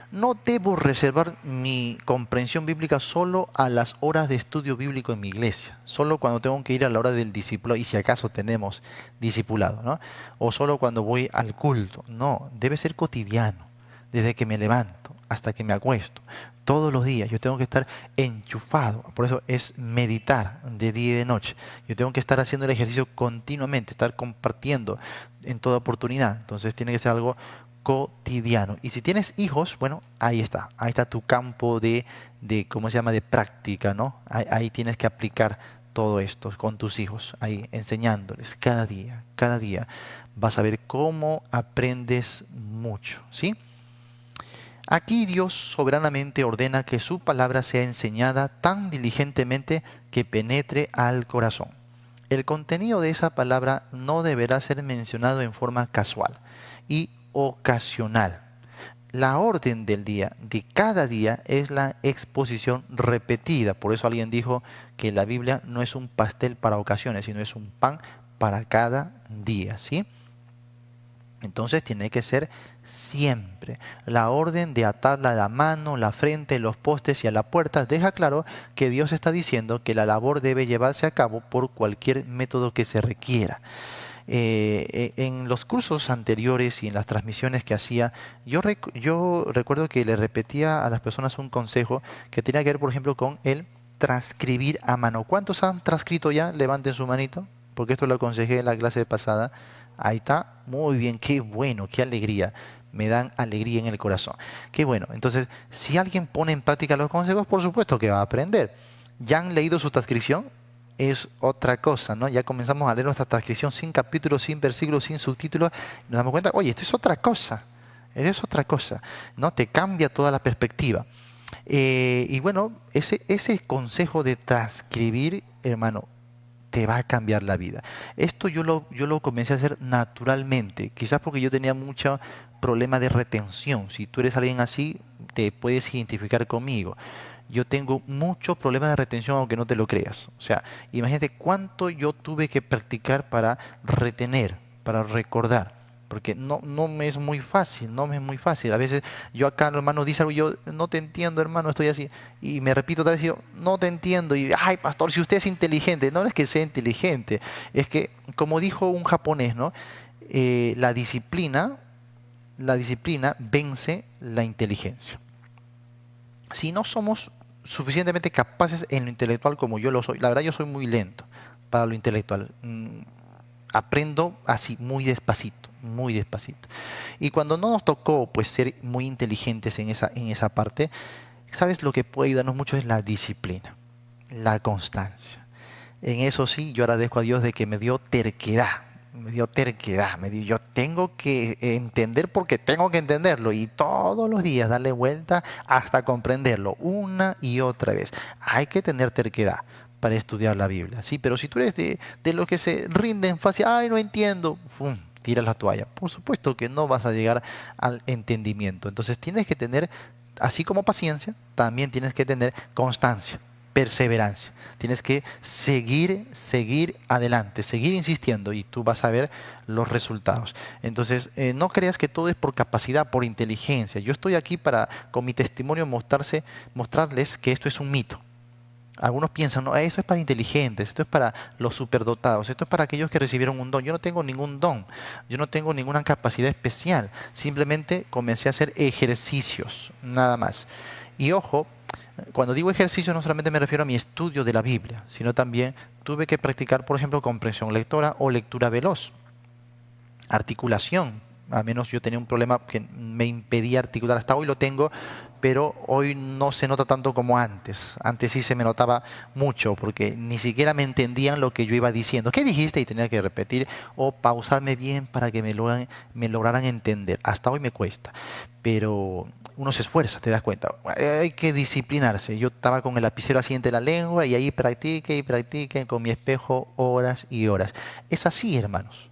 Speaker 1: No debo reservar mi comprensión bíblica solo a las horas de estudio bíblico en mi iglesia, solo cuando tengo que ir a la hora del discipulado, y si acaso tenemos discipulado, ¿no? O solo cuando voy al culto. No, debe ser cotidiano, desde que me levanto hasta que me acuesto. Todos los días yo tengo que estar enchufado, por eso es meditar de día y de noche. Yo tengo que estar haciendo el ejercicio continuamente, estar compartiendo en toda oportunidad. Entonces tiene que ser algo cotidiano. Y si tienes hijos, bueno, ahí está tu campo ¿cómo se llama? De práctica, ¿no? Ahí tienes que aplicar todo esto con tus hijos, ahí enseñándoles cada día. Vas a ver cómo aprendes mucho, ¿sí? Aquí Dios soberanamente ordena que su palabra sea enseñada tan diligentemente que penetre al corazón. El contenido de esa palabra no deberá ser mencionado en forma casual y ocasional. La orden del día, de cada día, es la exposición repetida. Por eso alguien dijo que la Biblia no es un pastel para ocasiones, sino es un pan para cada día, ¿sí? Entonces tiene que ser siempre. La orden de atarla a la mano, la frente, los postes y a la puerta deja claro que Dios está diciendo que la labor debe llevarse a cabo por cualquier método que se requiera. En los cursos anteriores y en las transmisiones que hacía, yo recuerdo que le repetía a las personas un consejo que tenía que ver, por ejemplo, con el transcribir a mano. ¿Cuántos han transcrito ya? Levanten su manito, porque esto lo aconsejé en la clase pasada. Ahí está, muy bien, qué bueno, qué alegría. Me dan alegría en el corazón. Qué bueno. Entonces, si alguien pone en práctica los consejos, por supuesto que va a aprender. ¿Ya han leído su transcripción? Es otra cosa, ¿no? Ya comenzamos a leer nuestra transcripción sin capítulos, sin versículos, sin subtítulos, y nos damos cuenta, oye, esto es otra cosa, es otra cosa, ¿no? Te cambia toda la perspectiva. Y bueno, ese consejo de transcribir, hermano, te va a cambiar la vida. Esto yo lo comencé a hacer naturalmente, quizás porque yo tenía mucho problema de retención. Si tú eres alguien así, te puedes identificar conmigo. Yo tengo muchos problemas de retención, aunque no te lo creas. O sea, imagínate cuánto yo tuve que practicar para retener, para recordar. Porque no me es muy fácil, no me es muy fácil. A veces yo acá, hermano, dice algo y yo no te entiendo, hermano, estoy así. Y me repito otra vez y yo, no te entiendo. Y, ay, pastor, si usted es inteligente. No es que sea inteligente, es que, como dijo un japonés, ¿no? La disciplina vence la inteligencia. Si no somos suficientemente capaces en lo intelectual como yo lo soy, la verdad yo soy muy lento para lo intelectual. Aprendo así, muy despacito, muy despacito. Y cuando no nos tocó pues ser muy inteligentes en esa parte, ¿sabes? Lo que puede ayudarnos mucho es la disciplina, la constancia. En eso sí, yo agradezco a Dios de que me dio terquedad. Yo tengo que entender porque tengo que entenderlo y todos los días darle vuelta hasta comprenderlo una y otra vez. Hay que tener terquedad para estudiar la Biblia, ¿sí? Pero si tú eres de los que se rinden fácil, ay, no entiendo, ¡fum! Tiras la toalla. Por supuesto que no vas a llegar al entendimiento. Entonces tienes que tener, así como paciencia, también tienes que tener constancia, perseverancia. Tienes que seguir adelante, seguir insistiendo y tú vas a ver los resultados. Entonces, no creas que todo es por capacidad, por inteligencia. Yo estoy aquí para, con mi testimonio, mostrarles que esto es un mito. Algunos piensan, no, esto es para inteligentes, esto es para los superdotados, esto es para aquellos que recibieron un don. Yo no tengo ningún don, yo no tengo ninguna capacidad especial. Simplemente comencé a hacer ejercicios, nada más. Y ojo, cuando digo ejercicio no solamente me refiero a mi estudio de la Biblia, sino también tuve que practicar, por ejemplo, comprensión lectora o lectura veloz, articulación. Al menos yo tenía un problema que me impedía articular, hasta hoy lo tengo, pero hoy no se nota tanto como antes. Antes sí se me notaba mucho porque ni siquiera me entendían lo que yo iba diciendo. ¿Qué dijiste? Y tenía que repetir o pausarme bien para que me lograran entender. Hasta hoy me cuesta, pero uno se esfuerza, te das cuenta. Hay que disciplinarse. Yo estaba con el lapicero así entre la lengua y ahí practique y practique con mi espejo horas y horas. Es así, hermanos.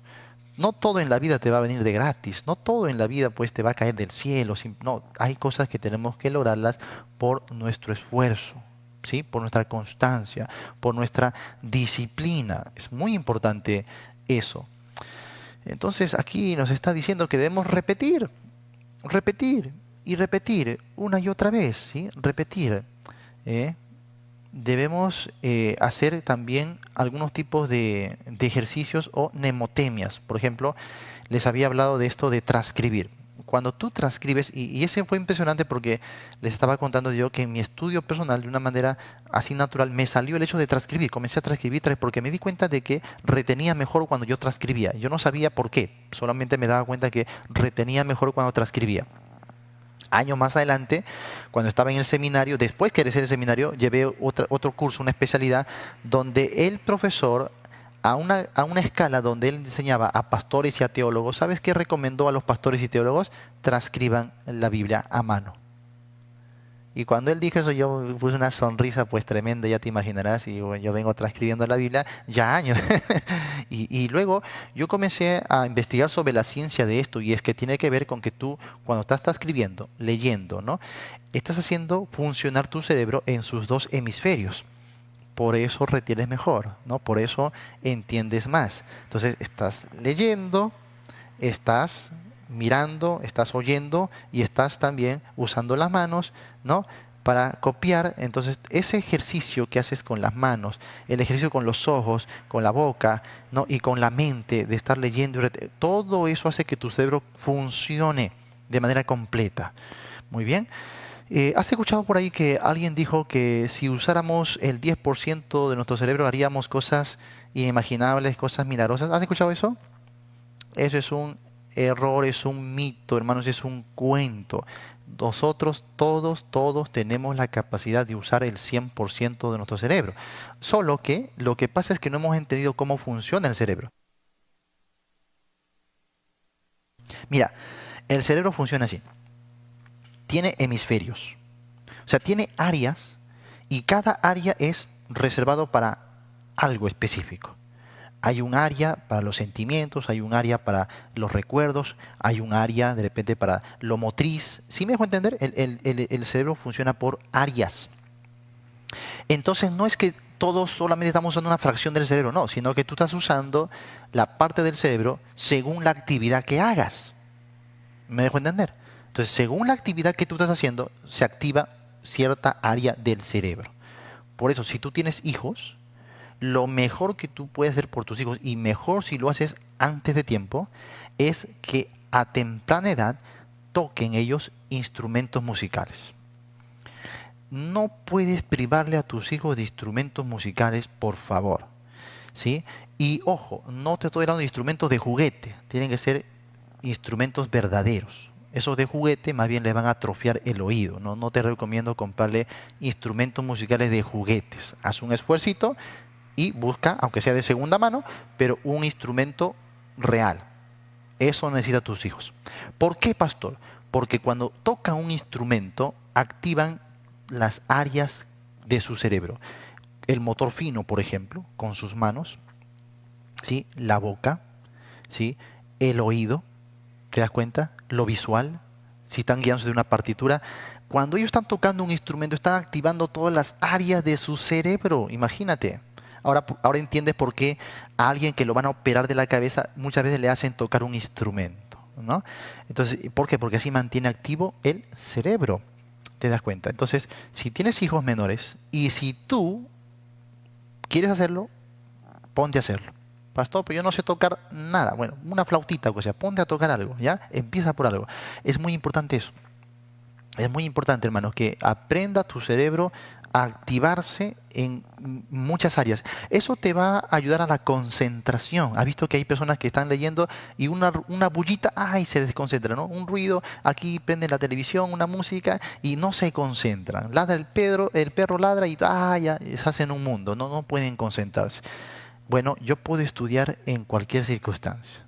Speaker 1: No todo en la vida te va a venir de gratis, no todo en la vida pues te va a caer del cielo, no, hay cosas que tenemos que lograrlas por nuestro esfuerzo, ¿sí? Por nuestra constancia, por nuestra disciplina. Es muy importante eso. Entonces aquí nos está diciendo que debemos repetir y repetir una y otra vez, ¿sí? Repetir. ¿eh? Debemos hacer también algunos tipos de ejercicios o mnemotemias. Por ejemplo, les había hablado de esto de transcribir. Cuando tú transcribes, y ese fue impresionante porque les estaba contando yo que en mi estudio personal, de una manera así natural, me salió el hecho de transcribir. Comencé a transcribir porque me di cuenta de que retenía mejor cuando yo transcribía. Yo no sabía por qué, solamente me daba cuenta que retenía mejor cuando transcribía. Años más adelante, cuando estaba en el seminario, después que egresé del seminario, llevé otro curso, una especialidad, donde el profesor, a una escala donde él enseñaba a pastores y a teólogos, ¿sabes qué recomendó a los pastores y teólogos? Transcriban la Biblia a mano. Y cuando él dijo eso, yo puse una sonrisa pues tremenda, ya te imaginarás, y bueno, yo vengo transcribiendo la Biblia ya años. Y luego yo comencé a investigar sobre la ciencia de esto, y es que tiene que ver con que tú, cuando estás transcribiendo, leyendo, ¿no? Estás haciendo funcionar tu cerebro en sus dos hemisferios. Por eso retienes mejor, ¿no? Por eso entiendes más. Entonces estás leyendo, estás mirando, estás oyendo y estás también usando las manos, ¿no? Para copiar. Entonces, ese ejercicio que haces con las manos, el ejercicio con los ojos, con la boca, ¿no? Y con la mente de estar leyendo, todo eso hace que tu cerebro funcione de manera completa. Muy bien. ¿Has escuchado por ahí que alguien dijo que si usáramos el 10% de nuestro cerebro haríamos cosas inimaginables, cosas milagrosas? ¿Has escuchado eso? Eso es un error, es un mito, hermanos, es un cuento. Nosotros todos tenemos la capacidad de usar el 100% de nuestro cerebro. Solo que lo que pasa es que no hemos entendido cómo funciona el cerebro. Mira, el cerebro funciona así. Tiene hemisferios. O sea, tiene áreas y cada área es reservado para algo específico. Hay un área para los sentimientos, hay un área para los recuerdos, hay un área de repente para lo motriz. ¿Sí me dejo entender? El cerebro funciona por áreas. Entonces no es que todos solamente estamos usando una fracción del cerebro, no, sino que tú estás usando la parte del cerebro según la actividad que hagas. ¿Me dejo entender? Entonces, según la actividad que tú estás haciendo, se activa cierta área del cerebro. Por eso, si tú tienes hijos, lo mejor que tú puedes hacer por tus hijos, y mejor si lo haces antes de tiempo, es que a temprana edad toquen ellos instrumentos musicales. No puedes privarle a tus hijos de instrumentos musicales, por favor. ¿Sí? Y ojo, no te estoy hablando de instrumentos de juguete, tienen que ser instrumentos verdaderos. Esos de juguete más bien le van a atrofiar el oído. No te recomiendo comprarle instrumentos musicales de juguetes. Haz un esfuercito y busca, aunque sea de segunda mano, pero un instrumento real. Eso necesitan tus hijos. ¿Por qué, pastor? Porque cuando tocan un instrumento, activan las áreas de su cerebro. El motor fino, por ejemplo, con sus manos, ¿sí? La boca, ¿sí? El oído, ¿te das cuenta? Lo visual, si están guiándose de una partitura, Cuando ellos están tocando un instrumento, están activando todas las áreas de su cerebro, imagínate. Ahora entiendes por qué a alguien que lo van a operar de la cabeza muchas veces le hacen tocar un instrumento, ¿no? Entonces, ¿por qué? Porque así mantiene activo el cerebro. ¿Te das cuenta? Entonces, si tienes hijos menores y si tú quieres hacerlo, ponte a hacerlo. Pastor, pero yo no sé tocar nada. Bueno, una flautita, o sea, ponte a tocar algo, ¿ya? Empieza por algo. Es muy importante eso. Es muy importante, hermano, que aprenda tu cerebro a activarse en muchas áreas. Eso te va a ayudar a la concentración. Has visto que hay personas que están leyendo y una bullita, ¡ay! Se desconcentra, ¿no? Un ruido, aquí prenden la televisión, una música y no se concentran. Ladra el perro ladra y ya se hacen un mundo, no pueden concentrarse. Bueno, yo puedo estudiar en cualquier circunstancia.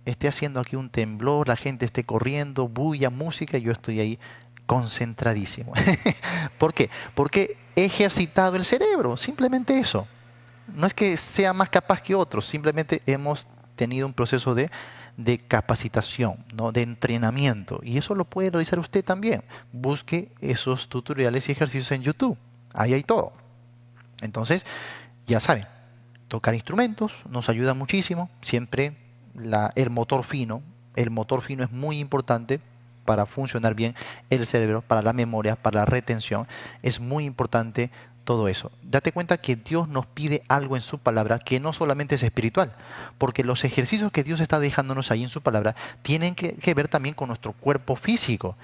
Speaker 1: Esté haciendo aquí un temblor, la gente esté corriendo, bulla, música, y yo estoy ahí concentradísimo. ¿Por qué? Porque he ejercitado el cerebro, simplemente eso. No es que sea más capaz que otros, simplemente hemos tenido un proceso de capacitación, ¿no? De entrenamiento. Y eso lo puede realizar usted también. Busque esos tutoriales y ejercicios en YouTube. Ahí hay todo. Entonces, ya saben, tocar instrumentos nos ayuda muchísimo. Siempre el motor fino es muy importante para funcionar bien el cerebro, para la memoria, para la retención. Es muy importante todo eso. Date cuenta que Dios nos pide algo en su palabra que no solamente es espiritual, porque los ejercicios que Dios está dejándonos ahí en su palabra tienen que ver también con nuestro cuerpo físico.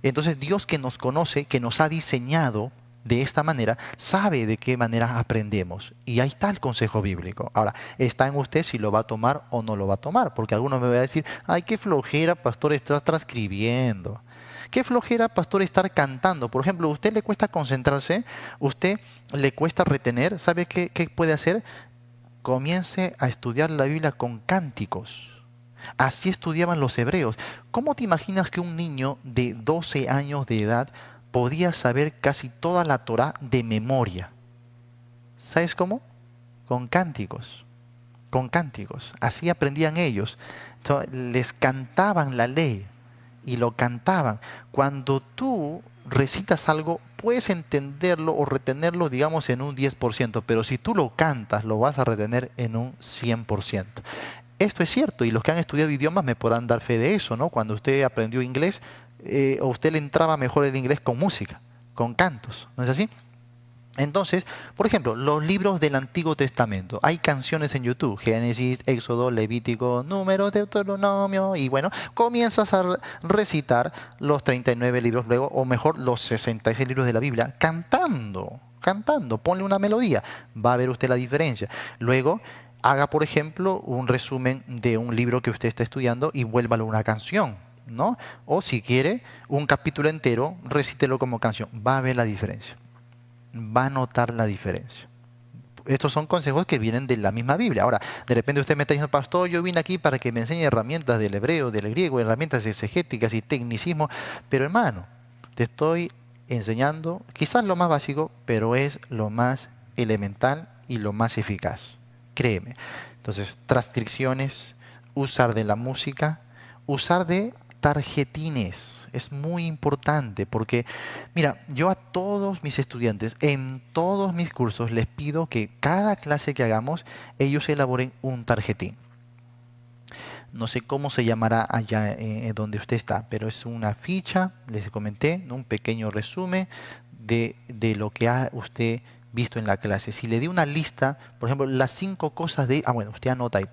Speaker 1: Entonces Dios, que nos conoce, que nos ha diseñado de esta manera, sabe de qué manera aprendemos. Y ahí está el consejo bíblico. Ahora, está en usted si lo va a tomar o no lo va a tomar, porque algunos me van a decir, ay, qué flojera, pastor, estar transcribiendo. Qué flojera, pastor, estar cantando. Por ejemplo, ¿a usted le cuesta concentrarse? ¿Usted le cuesta retener? ¿Sabe qué puede hacer? Comience a estudiar la Biblia con cánticos. Así estudiaban los hebreos. ¿Cómo te imaginas que un niño de 12 años de edad podía saber casi toda la Torá de memoria? ¿Sabes cómo? Con cánticos. Con cánticos. Así aprendían ellos. Entonces, les cantaban la ley y lo cantaban. Cuando tú recitas algo, puedes entenderlo o retenerlo, digamos, en un 10%, pero si tú lo cantas, lo vas a retener en un 100%. Esto es cierto, y los que han estudiado idiomas me podrán dar fe de eso, ¿no? Cuando usted aprendió inglés, a usted le entraba mejor el inglés con música, con cantos, ¿no es así? Entonces, por ejemplo, los libros del Antiguo Testamento. Hay canciones en YouTube, Génesis, Éxodo, Levítico, Números, Deuteronomio, y bueno, comienzas a recitar los 39 libros luego, o mejor, los 66 libros de la Biblia, cantando, ponle una melodía, va a ver usted la diferencia. Luego, haga, por ejemplo, un resumen de un libro que usted está estudiando y vuélvalo una canción, ¿no? O si quiere, un capítulo entero, recítelo como canción, va a ver la diferencia, va a notar la diferencia. Estos son consejos que vienen de la misma Biblia. Ahora, de repente usted me está diciendo, pastor, yo vine aquí para que me enseñe herramientas del hebreo, del griego, herramientas exegéticas y tecnicismo, pero hermano, te estoy enseñando quizás lo más básico, pero es lo más elemental y lo más eficaz. Créeme. Entonces, transcripciones, usar de la música, usar de tarjetines. Es muy importante porque, mira, yo a todos mis estudiantes, en todos mis cursos, les pido que cada clase que hagamos, ellos elaboren un tarjetín. No sé cómo se llamará allá donde usted está, pero es una ficha, les comenté, ¿no? Un pequeño resumen de lo que ha usted visto en la clase. Si le di una lista, por ejemplo, las 5 cosas bueno, usted anota ahí,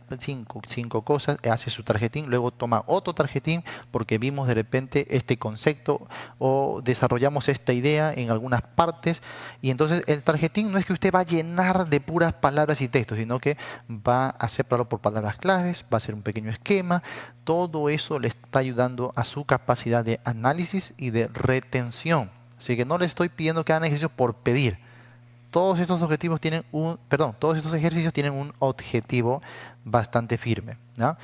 Speaker 1: cinco cosas, hace su tarjetín, luego toma otro tarjetín porque vimos de repente este concepto o desarrollamos esta idea en algunas partes, y entonces el tarjetín no es que usted va a llenar de puras palabras y textos, sino que va a separarlo por palabras claves, va a hacer un pequeño esquema. Todo eso le está ayudando a su capacidad de análisis y de retención. Así que no le estoy pidiendo que hagan ejercicios por pedir. Todos estos objetivos tienen todos estos ejercicios tienen un objetivo bastante firme, ¿no?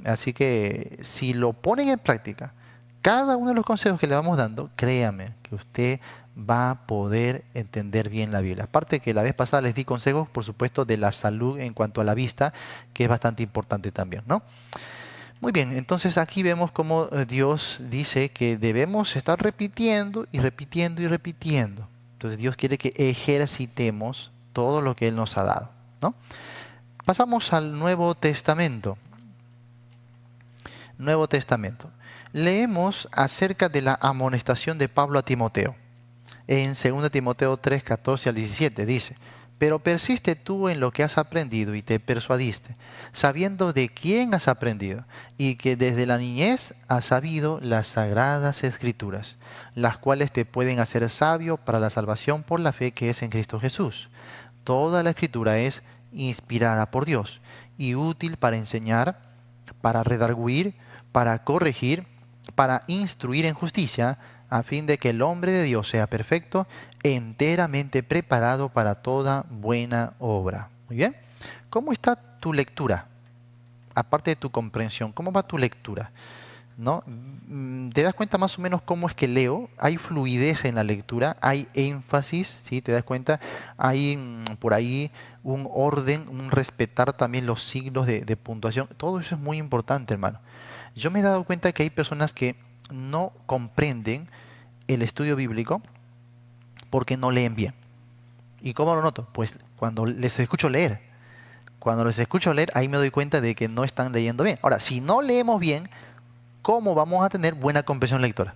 Speaker 1: Así que si lo ponen en práctica, cada uno de los consejos que le vamos dando, créame que usted va a poder entender bien la Biblia. Aparte que la vez pasada les di consejos, por supuesto, de la salud en cuanto a la vista, que es bastante importante también, ¿no? Muy bien, entonces aquí vemos cómo Dios dice que debemos estar repitiendo y repitiendo y repitiendo. Entonces Dios quiere que ejercitemos todo lo que Él nos ha dado, ¿no? Pasamos al Nuevo Testamento. Nuevo Testamento. Leemos acerca de la amonestación de Pablo a Timoteo. En 2 Timoteo 3, 14 al 17 dice, pero persiste tú en lo que has aprendido y te persuadiste, sabiendo de quién has aprendido, y que desde la niñez has sabido las sagradas escrituras, las cuales te pueden hacer sabio para la salvación por la fe que es en Cristo Jesús. Toda la escritura es inspirada por Dios y útil para enseñar, para redarguir, para corregir, para instruir en justicia, a fin de que el hombre de Dios sea perfecto, enteramente preparado para toda buena obra. Muy bien. ¿Cómo está tu lectura? Aparte de tu comprensión, ¿cómo va tu lectura? ¿No? ¿Te das cuenta más o menos cómo es que leo? Hay fluidez en la lectura, hay énfasis, ¿sí? ¿Te das cuenta? Hay por ahí un orden, un respetar también los signos de puntuación. Todo eso es muy importante, hermano. Yo me he dado cuenta que hay personas que no comprenden el estudio bíblico porque no leen bien. ¿Y cómo lo noto? Pues cuando les escucho leer. Cuando les escucho leer, ahí me doy cuenta de que no están leyendo bien. Ahora, si no leemos bien, ¿cómo vamos a tener buena comprensión lectora?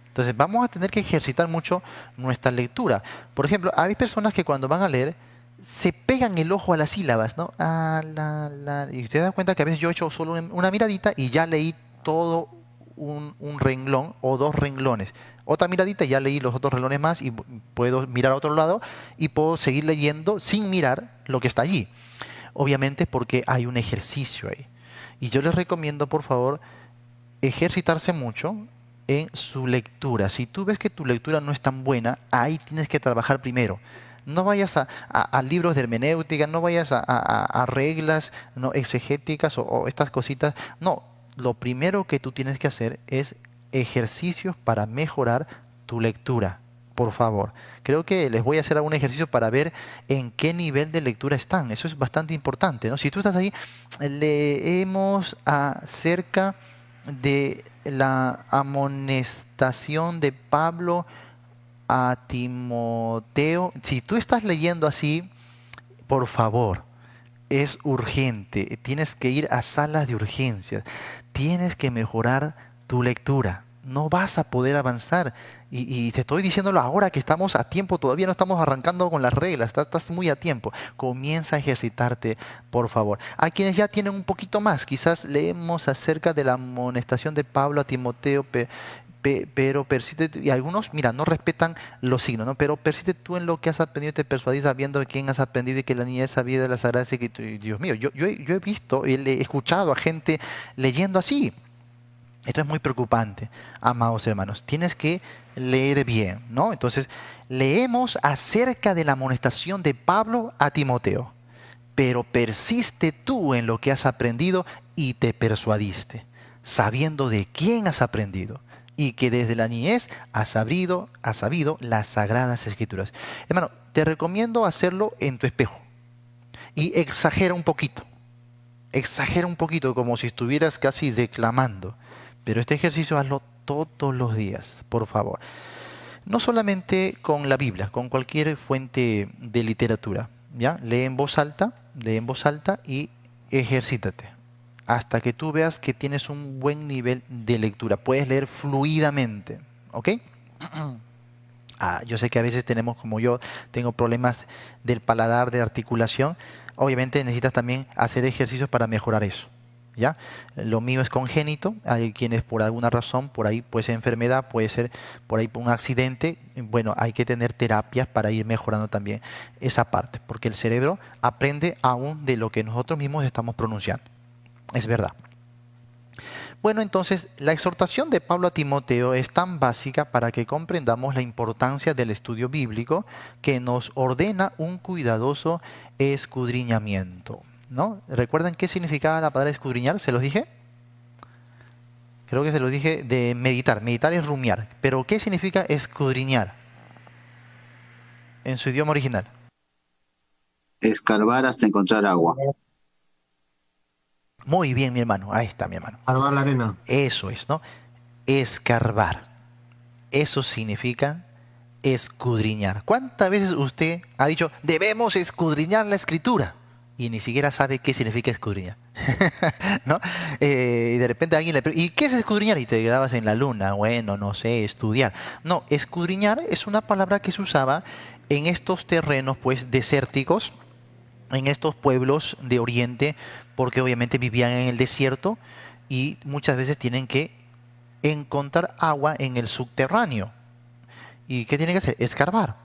Speaker 1: Entonces vamos a tener que ejercitar mucho nuestra lectura. Por ejemplo, hay personas que cuando van a leer se pegan el ojo a las sílabas, ¿no? Ah, y usted da cuenta que a veces yo he hecho solo una miradita y ya leí todo un renglón o dos renglones. Otra miradita y ya leí los otros renglones más y puedo mirar a otro lado y puedo seguir leyendo sin mirar lo que está allí. Obviamente porque hay un ejercicio ahí. Y yo les recomiendo, por favor, ejercitarse mucho en su lectura. Si tú ves que tu lectura no es tan buena, ahí tienes que trabajar primero. No vayas a libros de hermenéutica, no vayas a reglas no exegéticas o estas cositas. No, lo primero que tú tienes que hacer es ejercicios para mejorar tu lectura. Por favor, creo que les voy a hacer algún ejercicio para ver en qué nivel de lectura están. Eso es bastante importante, ¿no? Si tú estás ahí, leemos acerca de la amonestación de Pablo a Timoteo. Si tú estás leyendo así, por favor, es urgente. Tienes que ir a salas de urgencias. Tienes que mejorar tu lectura. No vas a poder avanzar. Y te estoy diciéndolo ahora que estamos a tiempo, todavía no estamos arrancando con las reglas, estás muy a tiempo. Comienza a ejercitarte, por favor. A quienes ya tienen un poquito más, quizás leemos acerca de la amonestación de Pablo a Timoteo, pero persiste, y algunos, mira, no respetan los signos, ¿no? Pero persiste tú en lo que has aprendido y te persuadís sabiendo de quién has aprendido y que la niñez sabía de la Sagrada Escritura. Y Dios mío, yo he visto, he escuchado a gente leyendo así. Esto es muy preocupante, amados hermanos. Tienes que leer bien, ¿no? Entonces, leemos acerca de la amonestación de Pablo a Timoteo. Pero persiste tú en lo que has aprendido y te persuadiste, sabiendo de quién has aprendido y que desde la niñez has sabido las sagradas escrituras. Hermano, te recomiendo hacerlo en tu espejo y exagera un poquito como si estuvieras casi declamando, pero este ejercicio hazlo todos los días, por favor. No solamente con la Biblia, con cualquier fuente de literatura, ¿ya? Lee en voz alta y ejercítate hasta que tú veas que tienes un buen nivel de lectura. Puedes leer fluidamente, ¿ok? Yo sé que a veces tenemos, como yo, tengo problemas del paladar, de articulación. Obviamente necesitas también hacer ejercicios para mejorar eso. ¿Ya? Lo mío es congénito, hay quienes por alguna razón, por ahí puede ser enfermedad, puede ser por ahí por un accidente, bueno, hay que tener terapias para ir mejorando también esa parte, porque el cerebro aprende aún de lo que nosotros mismos estamos pronunciando, es verdad. Bueno, entonces la exhortación de Pablo a Timoteo es tan básica para que comprendamos la importancia del estudio bíblico que nos ordena un cuidadoso escudriñamiento, ¿no? ¿Recuerdan qué significaba la palabra escudriñar? ¿Se los dije? Creo que se los dije de meditar. Meditar es rumiar. Pero ¿qué significa escudriñar en su idioma original?
Speaker 2: Escarbar hasta encontrar agua.
Speaker 1: Muy bien, mi hermano. Ahí está, mi hermano.
Speaker 2: Armar la arena.
Speaker 1: Eso es, ¿no? Escarbar. Eso significa escudriñar. ¿Cuántas veces usted ha dicho, debemos escudriñar la escritura? Y ni siquiera sabe qué significa escudriñar. ¿No? Y de repente alguien le pregunta, ¿y qué es escudriñar? Y te quedabas en la luna. Bueno, no sé, estudiar. No, escudriñar es una palabra que se usaba en estos terrenos pues desérticos, en estos pueblos de Oriente, porque obviamente vivían en el desierto y muchas veces tienen que encontrar agua en el subterráneo. ¿Y qué tienen que hacer? Escarbar.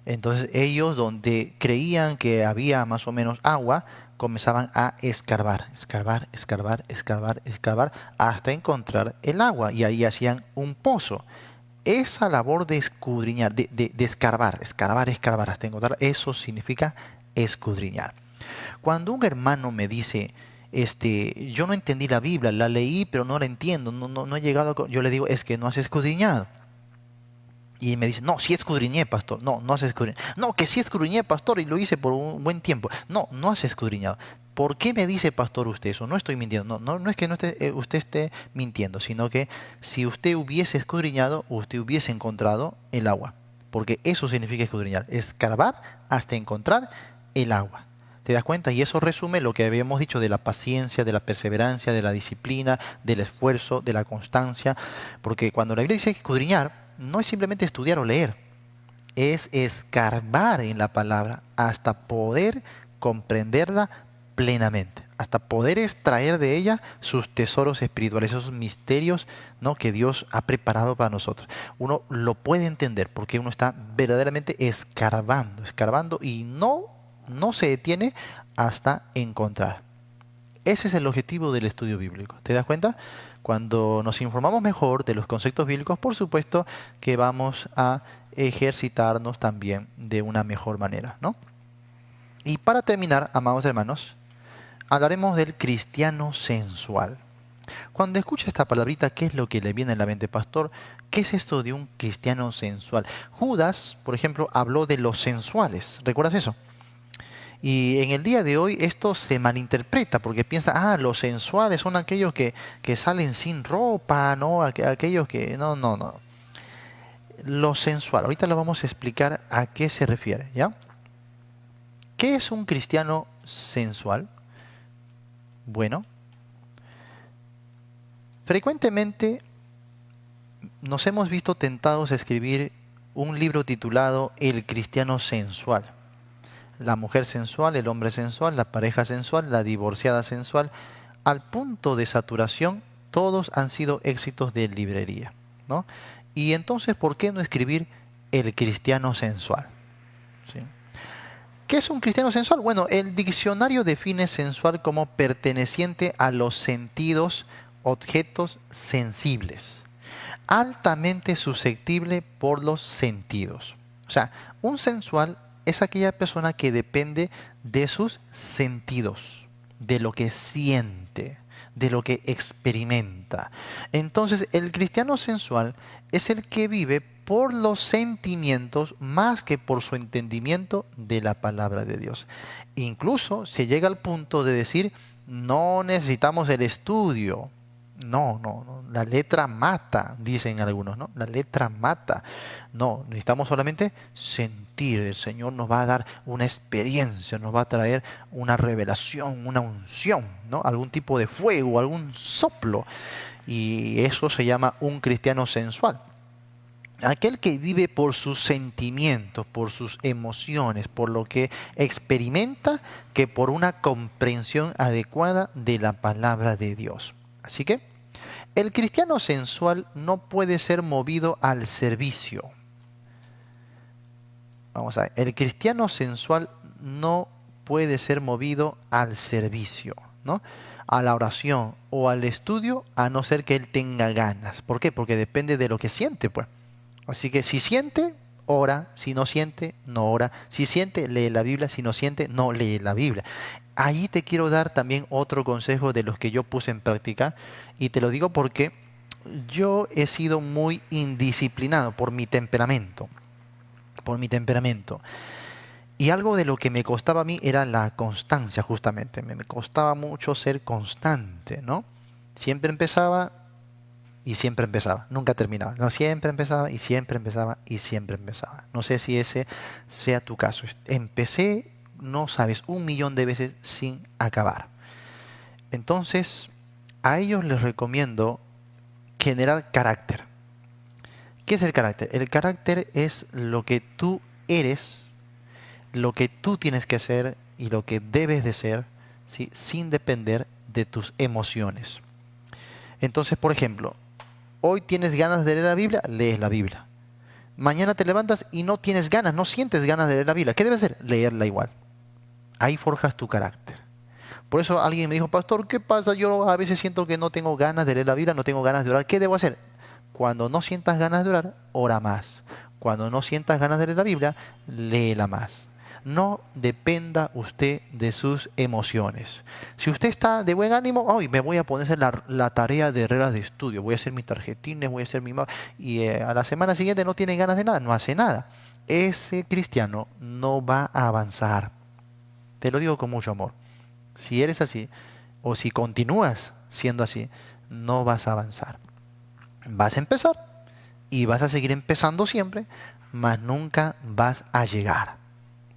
Speaker 1: Entonces ellos donde creían que había más o menos agua, comenzaban a escarbar, escarbar, escarbar, escarbar, escarbar, hasta encontrar el agua. Y ahí hacían un pozo. Esa labor de escudriñar, de escarbar, escarbar, escarbar, hasta encontrar, eso significa escudriñar. Cuando un hermano me dice, yo no entendí la Biblia, la leí, pero no la entiendo, no he llegado yo le digo, es que no has escudriñado. Y me dice, no, sí escudriñé, pastor. No, no has escudriñado. No, que sí escudriñé, pastor, y lo hice por un buen tiempo. No, no has escudriñado. ¿Por qué me dice, pastor, usted eso? No estoy mintiendo. No es que no usted esté mintiendo, sino que si usted hubiese escudriñado, usted hubiese encontrado el agua. Porque eso significa escudriñar, escarbar hasta encontrar el agua. ¿Te das cuenta? Y eso resume lo que habíamos dicho de la paciencia, de la perseverancia, de la disciplina, del esfuerzo, de la constancia. Porque cuando la Biblia dice escudriñar, no es simplemente estudiar o leer, es escarbar en la palabra hasta poder comprenderla plenamente, hasta poder extraer de ella sus tesoros espirituales, esos misterios, ¿no?, que Dios ha preparado para nosotros. Uno lo puede entender porque uno está verdaderamente escarbando, escarbando y no se detiene hasta encontrar. Ese es el objetivo del estudio bíblico. ¿Te das cuenta? Cuando nos informamos mejor de los conceptos bíblicos, por supuesto que vamos a ejercitarnos también de una mejor manera, ¿no? Y para terminar, amados hermanos, hablaremos del cristiano sensual. Cuando escucha esta palabrita, ¿qué es lo que le viene a la mente, pastor? ¿Qué es esto de un cristiano sensual? Judas, por ejemplo, habló de los sensuales. ¿Recuerdas eso? Y en el día de hoy esto se malinterpreta porque piensa, los sensuales son aquellos que salen sin ropa, ¿no? Aquellos que... No, no, no. Lo sensual, ahorita lo vamos a explicar a qué se refiere, ¿ya? ¿Qué es un cristiano sensual? Bueno, frecuentemente nos hemos visto tentados a escribir un libro titulado El cristiano sensual. La mujer sensual, el hombre sensual, la pareja sensual, la divorciada sensual, al punto de saturación, todos han sido éxitos de librería, ¿no? Y entonces, ¿por qué no escribir el cristiano sensual? ¿Sí? ¿Qué es un cristiano sensual? Bueno, el diccionario define sensual como perteneciente a los sentidos, objetos sensibles, altamente susceptible por los sentidos. O sea, un sensual es aquella persona que depende de sus sentidos, de lo que siente, de lo que experimenta. Entonces, el cristiano sensual es el que vive por los sentimientos más que por su entendimiento de la palabra de Dios. Incluso se llega al punto de decir, no necesitamos el estudio. No, la letra mata, dicen algunos, ¿no? La letra mata. No, necesitamos solamente sentir. El Señor nos va a dar una experiencia, nos va a traer una revelación, una unción, ¿no? Algún tipo de fuego, algún soplo. Y eso se llama un cristiano sensual. Aquel que vive por sus sentimientos, por sus emociones, por lo que experimenta, que por una comprensión adecuada de la palabra de Dios. Así que el cristiano sensual no puede ser movido al servicio. Vamos a ver, el cristiano sensual no puede ser movido al servicio, ¿no? A la oración o al estudio, a no ser que él tenga ganas. ¿Por qué? Porque depende de lo que siente, pues. Así que si siente, ora; si no siente, no ora; si siente, lee la Biblia; si no siente, no lee la Biblia. Allí te quiero dar también otro consejo de los que yo puse en práctica, y te lo digo porque yo he sido muy indisciplinado por mi temperamento, por mi temperamento. Y algo de lo que me costaba a mí era la constancia, justamente. Me costaba mucho ser constante, ¿no? Siempre empezaba y siempre empezaba, nunca terminaba. No, siempre empezaba y siempre empezaba y siempre empezaba. No sé si ese sea tu caso. Empecé, no sabes, 1.000.000 de veces sin acabar. Entonces, a ellos les recomiendo generar carácter. ¿Qué es el carácter? El carácter es lo que tú eres, lo que tú tienes que hacer y lo que debes de ser, ¿sí? Sin depender de tus emociones. Entonces, por ejemplo, hoy tienes ganas de leer la Biblia, lees la Biblia. Mañana te levantas y no tienes ganas, no sientes ganas de leer la Biblia. ¿Qué debes hacer? Leerla igual. Ahí forjas tu carácter. Por eso alguien me dijo, pastor, ¿qué pasa? Yo a veces siento que no tengo ganas de leer la Biblia, no tengo ganas de orar. ¿Qué debo hacer? Cuando no sientas ganas de orar, ora más. Cuando no sientas ganas de leer la Biblia, léela más. No dependa usted de sus emociones. Si usted está de buen ánimo, hoy me voy a poner a hacer la tarea de reglas de estudio, voy a hacer mis tarjetines, voy a hacer mi... Y a la semana siguiente no tiene ganas de nada, no hace nada. Ese cristiano no va a avanzar. Te lo digo con mucho amor. Si eres así, o si continúas siendo así, no vas a avanzar. Vas a empezar y vas a seguir empezando siempre, mas nunca vas a llegar.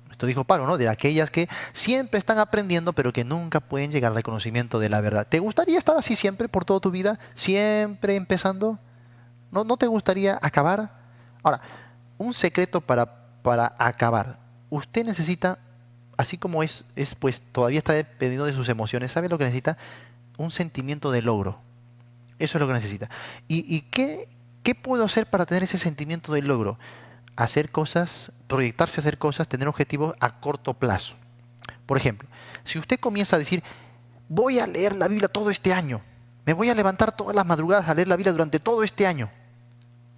Speaker 1: Esto dijo Pablo, ¿no? De aquellas que siempre están aprendiendo, pero que nunca pueden llegar al conocimiento de la verdad. ¿Te gustaría estar así siempre por toda tu vida? ¿Siempre empezando? ¿No te gustaría acabar? Ahora, un secreto para acabar. Usted necesita, así como pues todavía está dependiendo de sus emociones, ¿sabe lo que necesita? Un sentimiento de logro. Eso es lo que necesita. ¿Y qué puedo hacer para tener ese sentimiento de logro? Hacer cosas, proyectarse a hacer cosas, tener objetivos a corto plazo. Por ejemplo, si usted comienza a decir, voy a leer la Biblia todo este año, me voy a levantar todas las madrugadas a leer la Biblia durante todo este año.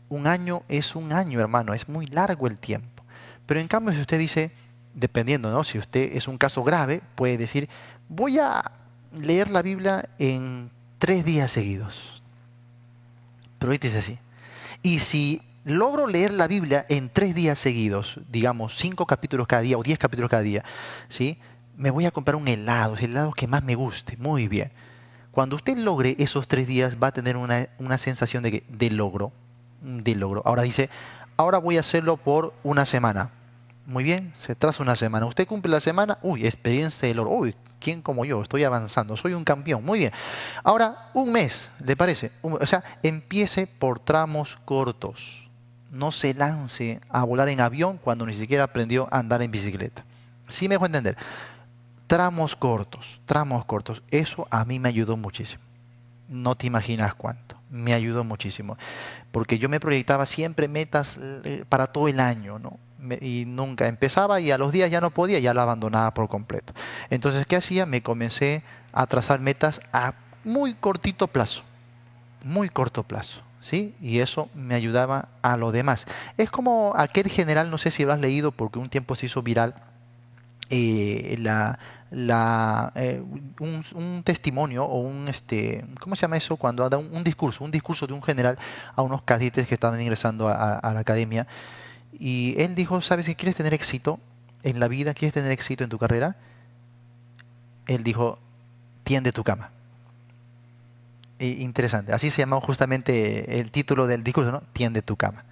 Speaker 1: Un año es un año, hermano, es muy largo el tiempo. Pero en cambio, si usted dice, dependiendo, ¿no? Si usted es un caso grave, puede decir, voy a leer la Biblia en 3 días seguidos. Proyectese así. Y si logro leer la Biblia en 3 días seguidos, digamos 5 capítulos cada día o 10 capítulos cada día, ¿sí? Me voy a comprar un helado, el helado que más me guste, muy bien. Cuando usted logre esos 3 días va a tener una sensación de logro, de logro. Ahora dice, ahora voy a hacerlo por una semana. Muy bien, se traza una semana. Usted cumple la semana, uy, experiencia de logro, uy, ¿quién como yo? Estoy avanzando, soy un campeón, muy bien. Ahora, un mes, ¿le parece? O sea, empiece por tramos cortos. No se lance a volar en avión cuando ni siquiera aprendió a andar en bicicleta. ¿Sí me dejo entender? Tramos cortos, tramos cortos. Eso a mí me ayudó muchísimo. No te imaginas cuánto. Me ayudó muchísimo. Porque yo me proyectaba siempre metas para todo el año, ¿no? Y nunca empezaba y a los días ya no podía, ya la abandonaba por completo. Entonces, ¿qué hacía? Me comencé a trazar metas a muy cortito plazo. Muy corto plazo. ¿Sí? Y eso me ayudaba a lo demás. Es como aquel general, no sé si lo has leído porque un tiempo se hizo viral, eh, la, un testimonio o ¿cómo se llama eso? Cuando da un discurso de un general a unos cadetes que estaban ingresando a la academia. Y él dijo, ¿sabes si quieres tener éxito en la vida, quieres tener éxito en tu carrera? Él dijo, tiende tu cama. Interesante, así se llamaba justamente el título del discurso, ¿no? Tiende tu cama.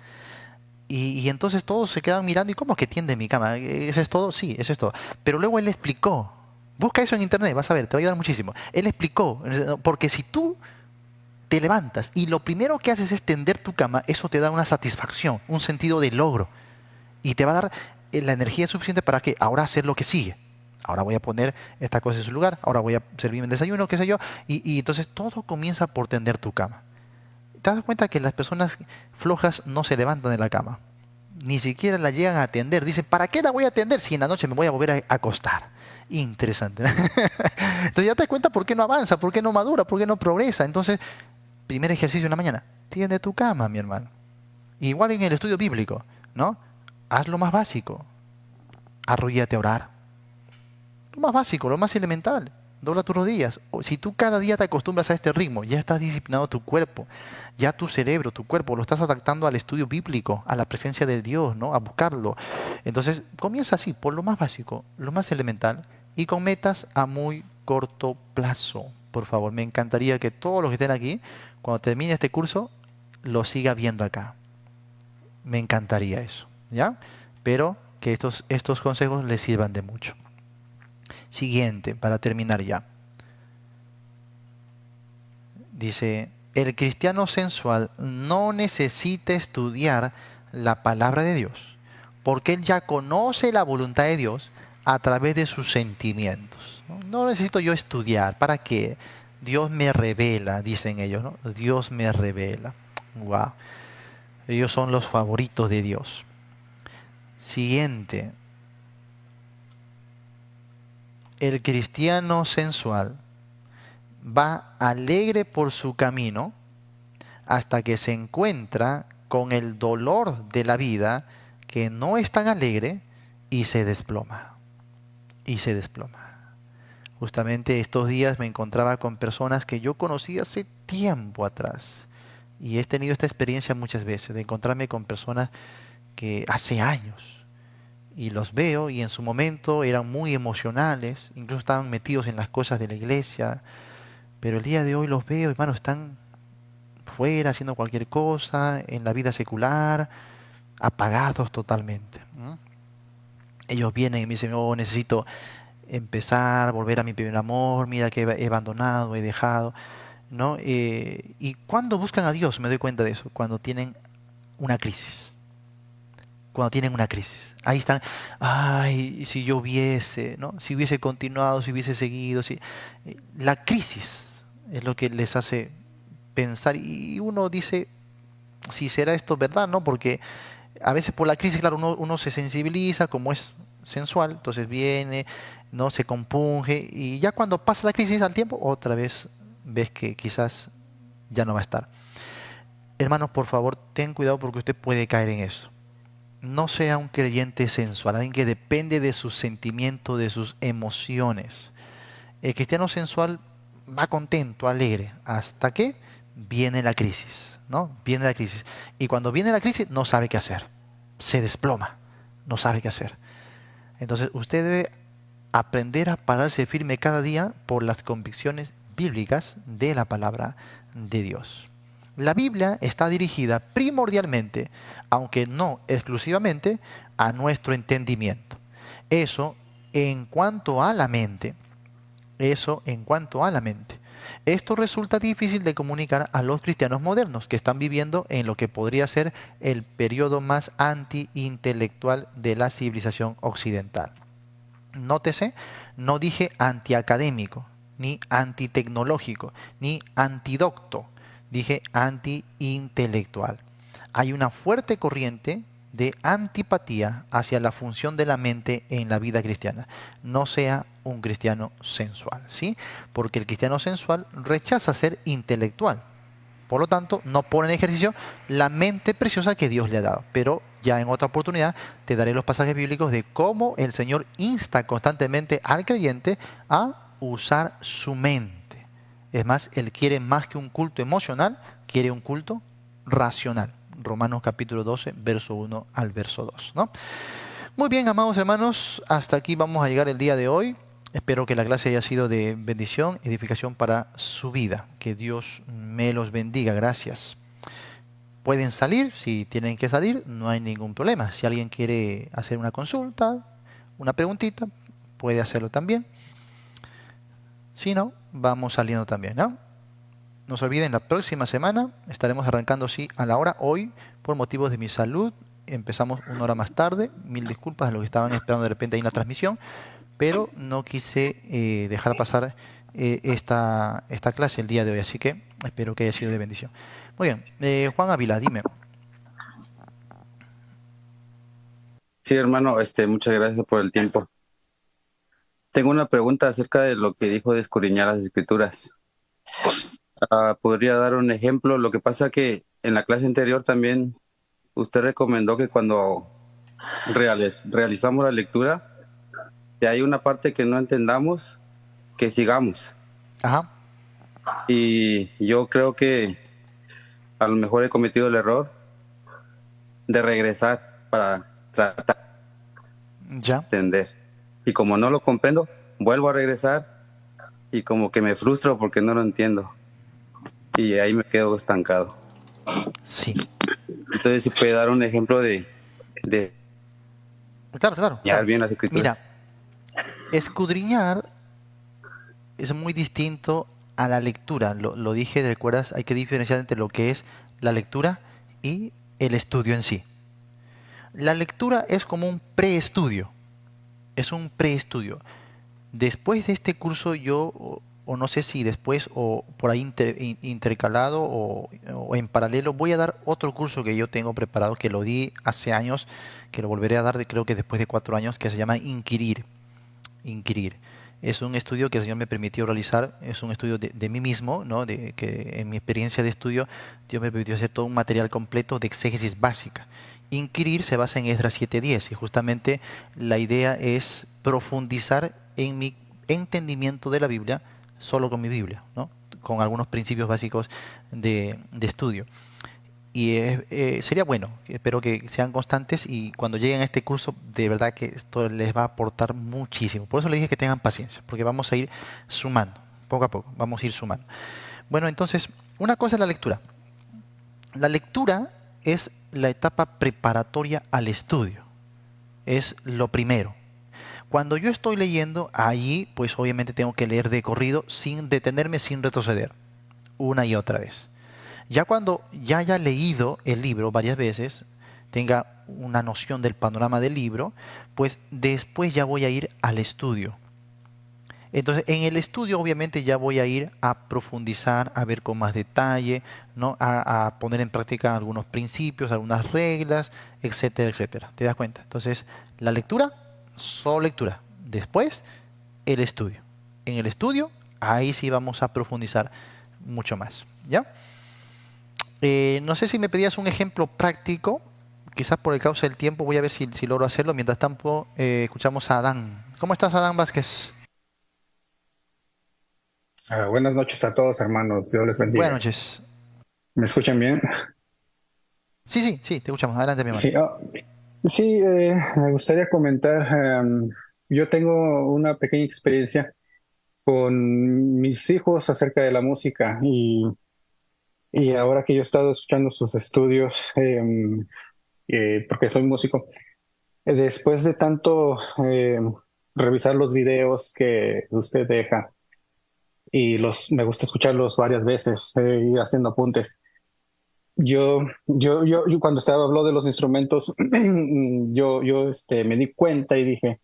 Speaker 1: Y entonces todos se quedaban mirando, ¿y cómo que tiende mi cama? ¿Eso es todo? Sí, eso es todo. Pero luego él explicó, busca eso en internet, vas a ver, te va a ayudar muchísimo. Él explicó, porque si tú te levantas y lo primero que haces es tender tu cama, eso te da una satisfacción, un sentido de logro. Y te va a dar la energía suficiente para que ahora hacer lo que sigue. Ahora voy a poner esta cosa en su lugar, ahora voy a servirme el desayuno, qué sé yo. Y entonces todo comienza por tender tu cama. ¿Te das cuenta que las personas flojas no se levantan de la cama? Ni siquiera la llegan a atender. Dicen, ¿para qué la voy a atender si en la noche me voy a volver a acostar? Interesante, ¿no? Entonces ya te das cuenta por qué no avanza, por qué no madura, por qué no progresa. Entonces, primer ejercicio en la mañana, tiende tu cama, mi hermano. Igual en el estudio bíblico, ¿no? Haz lo más básico. Arrodíllate a orar. Lo más básico, lo más elemental. dobla tus rodillas. Si tú cada día te acostumbras a este ritmo, ya estás disciplinando tu cuerpo, ya tu cerebro, tu cuerpo, lo estás adaptando al estudio bíblico, a la presencia de Dios, ¿no? A buscarlo. Entonces, comienza así, por lo más básico, lo más elemental, y con metas a muy corto plazo. Por favor, me encantaría que todos los que estén aquí, cuando termine este curso, lo siga viendo acá. Me encantaría eso, ¿ya? Pero que estos consejos les sirvan de mucho. Siguiente, para terminar ya. Dice, el cristiano sensual no necesita estudiar la palabra de Dios, porque él ya conoce la voluntad de Dios a través de sus sentimientos. No necesito yo estudiar, ¿para qué? Dios me revela, dicen ellos, ¿no? Dios me revela. Wow. Ellos son los favoritos de Dios. Siguiente, el cristiano sensual va alegre por su camino hasta que se encuentra con el dolor de la vida que no es tan alegre y se desploma. Y se desploma. Justamente estos días me encontraba con personas que yo conocí hace tiempo atrás. Y he tenido esta experiencia muchas veces, de encontrarme con personas que hace años. Y los veo y en su momento eran muy emocionales, incluso estaban metidos en las cosas de la iglesia. Pero el día de hoy los veo, hermano, están fuera haciendo cualquier cosa, en la vida secular, apagados totalmente. ¿No? Ellos vienen y me dicen, oh, necesito empezar, volver a mi primer amor, mira que he abandonado, he dejado, ¿no? Y cuando buscan a Dios, me doy cuenta de eso, cuando tienen una crisis. Cuando tienen una crisis. Ahí están, ay, si yo hubiese, ¿no? Si hubiese continuado, si hubiese seguido, si... La crisis es lo que les hace pensar y uno dice, si será esto verdad, ¿no? Porque a veces por la crisis, claro, uno se sensibiliza, como es sensual, entonces viene, no se compunge y ya cuando pasa la crisis al tiempo, otra vez ves que quizás ya no va a estar. Hermanos, por favor, ten cuidado porque usted puede caer en eso. No sea un creyente sensual, alguien que depende de sus sentimientos, de sus emociones. El cristiano sensual va contento, alegre, hasta que viene la crisis, ¿no? Viene la crisis. Y cuando viene la crisis no sabe qué hacer. Se desploma, no sabe qué hacer. Entonces usted debe aprender a pararse firme cada día por las convicciones bíblicas de la palabra de Dios. La Biblia está dirigida primordialmente, aunque no exclusivamente, a nuestro entendimiento. Eso en cuanto a la mente. Eso en cuanto a la mente. Esto resulta difícil de comunicar a los cristianos modernos que están viviendo en lo que podría ser el periodo más anti-intelectual de la civilización occidental. Nótese, no dije antiacadémico, ni antitecnológico, ni antidocto, dije anti-intelectual. Hay una fuerte corriente de antipatía hacia la función de la mente en la vida cristiana. No sea un cristiano sensual, ¿sí? Porque el cristiano sensual rechaza ser intelectual. Por lo tanto, no pone en ejercicio la mente preciosa que Dios le ha dado. Pero ya en otra oportunidad te daré los pasajes bíblicos de cómo el Señor insta constantemente al creyente a usar su mente. Es más, Él quiere más que un culto emocional, quiere un culto racional. Romanos capítulo 12, verso 1 al verso 2, ¿no? Muy bien, amados hermanos, hasta aquí vamos a llegar el día de hoy. Espero que la clase haya sido de bendición, edificación para su vida. Que Dios me los bendiga. Gracias. Pueden salir, si tienen que salir, no hay ningún problema. Si alguien quiere hacer una consulta, una preguntita, puede hacerlo también. Si no, vamos saliendo también, ¿no? No se olviden, la próxima semana estaremos arrancando, sí, a la hora. Hoy, por motivos de mi salud, empezamos una hora más tarde. Mil disculpas a los que estaban esperando de repente ahí en la transmisión, pero no quise dejar pasar esta clase el día de hoy, así que espero que haya sido de bendición. Muy bien, Juan Ávila, dime.
Speaker 2: Sí, hermano, muchas gracias por el tiempo. Tengo una pregunta acerca de lo que dijo de escudriñar las escrituras. ¿Podría dar un ejemplo? Lo que pasa que en la clase anterior también usted recomendó que cuando realizamos la lectura, si hay una parte que no entendamos, que sigamos.
Speaker 1: Ajá,
Speaker 2: Y yo creo que a lo mejor he cometido el error de regresar para tratar
Speaker 1: ya.
Speaker 2: de entender. Y como no lo comprendo, vuelvo a regresar y como que me frustro porque no lo entiendo. Y ahí me quedo estancado.
Speaker 1: Sí.
Speaker 2: Entonces, si puede dar un ejemplo de
Speaker 1: Claro, claro,
Speaker 2: enseñar
Speaker 1: claro.
Speaker 2: bien las
Speaker 1: Mira,
Speaker 2: escrituras.
Speaker 1: escudriñar es muy distinto a la lectura. Lo dije, ¿recuerdas? Hay que diferenciar entre lo que es la lectura y el estudio en sí. La lectura es como un preestudio. Es un preestudio. Después de este curso yo, o no sé si después o por ahí intercalado o en paralelo, voy a dar otro curso que yo tengo preparado, que lo di hace años, que lo volveré a dar creo que después de 4 años, que se llama Inquirir. Inquirir. Es un estudio que el Señor me permitió realizar, es un estudio de mí mismo, ¿no? De, que en mi experiencia de estudio Dios me permitió hacer todo un material completo de exégesis básica. Inquirir se basa en Esdras 7:10 y justamente la idea es profundizar en mi entendimiento de la Biblia solo con mi Biblia, ¿no? Con algunos principios básicos de estudio. Y sería bueno, espero que sean constantes y cuando lleguen a este curso, de verdad que esto les va a aportar muchísimo. Por eso les dije que tengan paciencia, porque vamos a ir sumando, poco a poco, vamos a ir sumando. Bueno, entonces, una cosa es la lectura. La lectura es la etapa preparatoria al estudio, es lo primero. Cuando yo estoy leyendo, allí pues obviamente tengo que leer de corrido sin detenerme, sin retroceder, una y otra vez. Ya cuando ya haya leído el libro varias veces, tenga una noción del panorama del libro, pues después ya voy a ir al estudio. Entonces, en el estudio obviamente ya voy a ir a profundizar, a ver con más detalle, ¿no? A poner en práctica algunos principios, algunas reglas, etcétera, etcétera. ¿Te das cuenta? Entonces, la lectura, solo lectura. Después, el estudio. En el estudio, ahí sí vamos a profundizar mucho más. ¿Ya? No sé si me pedías un ejemplo práctico, quizás por el causa del tiempo voy a ver si logro hacerlo. Mientras tanto, escuchamos a Adán. ¿Cómo estás, Adán Vázquez?
Speaker 3: Buenas noches a todos, hermanos. Dios les
Speaker 1: Buenas
Speaker 3: bendiga.
Speaker 1: noches.
Speaker 3: ¿Me escuchan bien?
Speaker 1: Sí, sí, sí, te escuchamos. Adelante, mi hermano.
Speaker 3: Sí, sí, me gustaría comentar. Yo tengo una pequeña experiencia con mis hijos acerca de la música y ahora que yo he estado escuchando sus estudios, porque soy músico, después de tanto revisar los videos que usted deja y me gusta escucharlos varias veces, y haciendo apuntes. Yo cuando estaba habló de los instrumentos, me di cuenta y dije,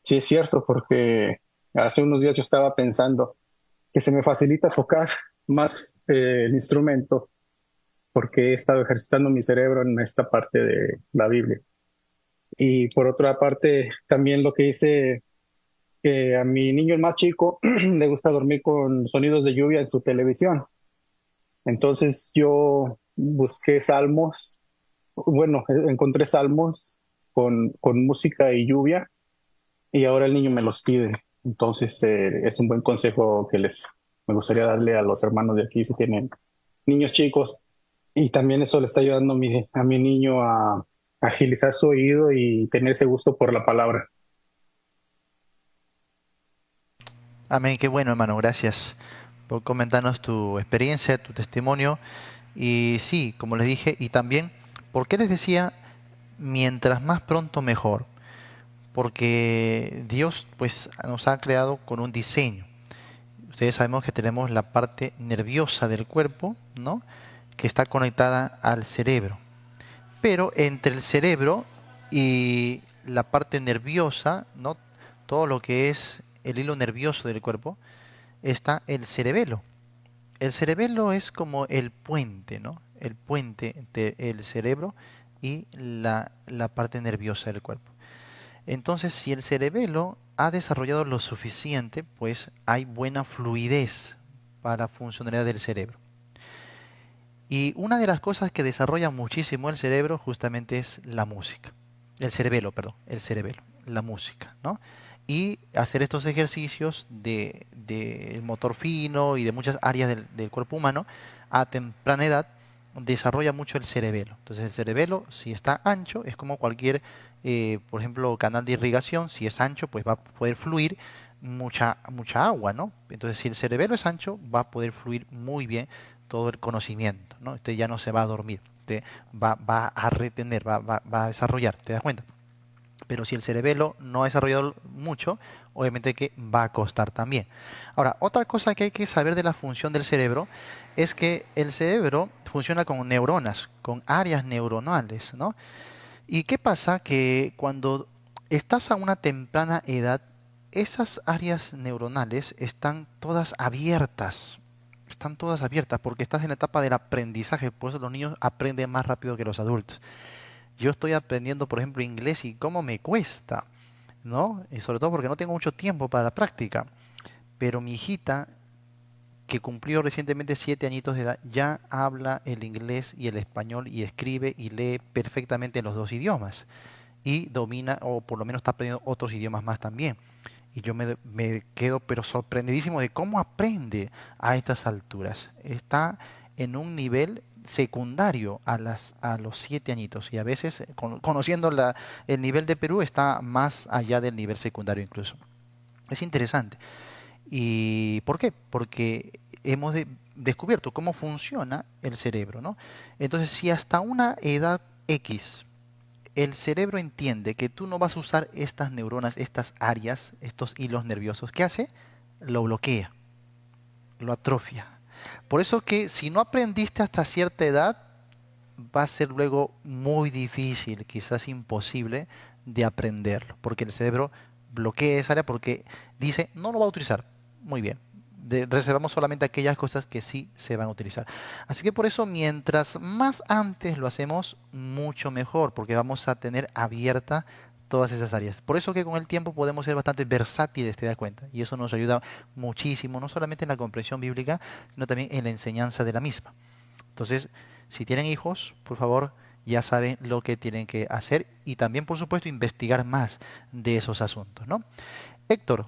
Speaker 3: sí es cierto, porque hace unos días yo estaba pensando que se me facilita tocar más el instrumento porque he estado ejercitando mi cerebro en esta parte de la Biblia. Y por otra parte, también lo que hice, que a mi niño el más chico le gusta dormir con sonidos de lluvia en su televisión. Entonces yo busqué salmos. Bueno, encontré salmos con música y lluvia y ahora el niño me los pide. Entonces, es un buen consejo que me gustaría darle a los hermanos de aquí si tienen niños chicos. Y también eso le está ayudando a mi niño a agilizar su oído y tener ese gusto por la palabra.
Speaker 1: Amén, qué bueno, hermano. Gracias por comentarnos tu experiencia, tu testimonio. Y sí, como les dije, y también, ¿por qué les decía mientras más pronto mejor? Porque Dios pues nos ha creado con un diseño. Ustedes sabemos que tenemos la parte nerviosa del cuerpo, ¿no? Que está conectada al cerebro. Pero entre el cerebro y la parte nerviosa, ¿no? Todo lo que es el hilo nervioso del cuerpo, está el cerebelo. El cerebelo es como el puente, ¿no? El puente entre el cerebro y la parte nerviosa del cuerpo. Entonces, si el cerebelo ha desarrollado lo suficiente, pues hay buena fluidez para la funcionalidad del cerebro. Y una de las cosas que desarrolla muchísimo el cerebro justamente es la música. El cerebelo, perdón, el cerebelo, la música, ¿no? y hacer estos ejercicios de motor fino y de muchas áreas del cuerpo humano a temprana edad desarrolla mucho el cerebelo. Entonces el cerebelo, si está ancho, es como cualquier, por ejemplo, canal de irrigación. Si es ancho, pues va a poder fluir mucha agua, ¿no? Entonces si el cerebelo es ancho, va a poder fluir muy bien todo el conocimiento, ¿no? Usted ya no se va a dormir, usted va a retener, va a desarrollar, ¿te das cuenta? Pero si el cerebelo no ha desarrollado mucho, obviamente que va a costar también. Ahora, otra cosa que hay que saber de la función del cerebro es que el cerebro funciona con neuronas, con áreas neuronales, ¿no? ¿Y qué pasa? Que cuando estás a una temprana edad, esas áreas neuronales están todas abiertas porque estás en la etapa del aprendizaje, por eso los niños aprenden más rápido que los adultos. Yo estoy aprendiendo, por ejemplo, inglés y cómo me cuesta, ¿no? Y sobre todo porque no tengo mucho tiempo para la práctica. Pero mi hijita, que cumplió recientemente 7 añitos de edad, ya habla el inglés y el español y escribe y lee perfectamente los dos idiomas. Y domina, o por lo menos está aprendiendo otros idiomas más también. Y yo me quedo pero sorprendidísimo de cómo aprende a estas alturas. Está en un nivel secundario a los 7 añitos y a veces, conociendo el nivel de Perú, está más allá del nivel secundario incluso. Es interesante. ¿Y por qué? Porque hemos descubierto cómo funciona el cerebro, ¿no? Entonces, si hasta una edad X el cerebro entiende que tú no vas a usar estas neuronas, estas áreas, estos hilos nerviosos, ¿qué hace? Lo bloquea, lo atrofia. Por eso que si no aprendiste hasta cierta edad, va a ser luego muy difícil, quizás imposible, de aprenderlo, porque el cerebro bloquea esa área porque dice, no lo va a utilizar. Muy bien. Reservamos solamente aquellas cosas que sí se van a utilizar. Así que por eso, mientras más antes lo hacemos, mucho mejor, porque vamos a tener abierta todas esas áreas. Por eso que con el tiempo podemos ser bastante versátiles, te das cuenta. Y eso nos ayuda muchísimo, no solamente en la comprensión bíblica, sino también en la enseñanza de la misma. Entonces, si tienen hijos, por favor, ya saben lo que tienen que hacer y también, por supuesto, investigar más de esos asuntos, ¿no? Héctor,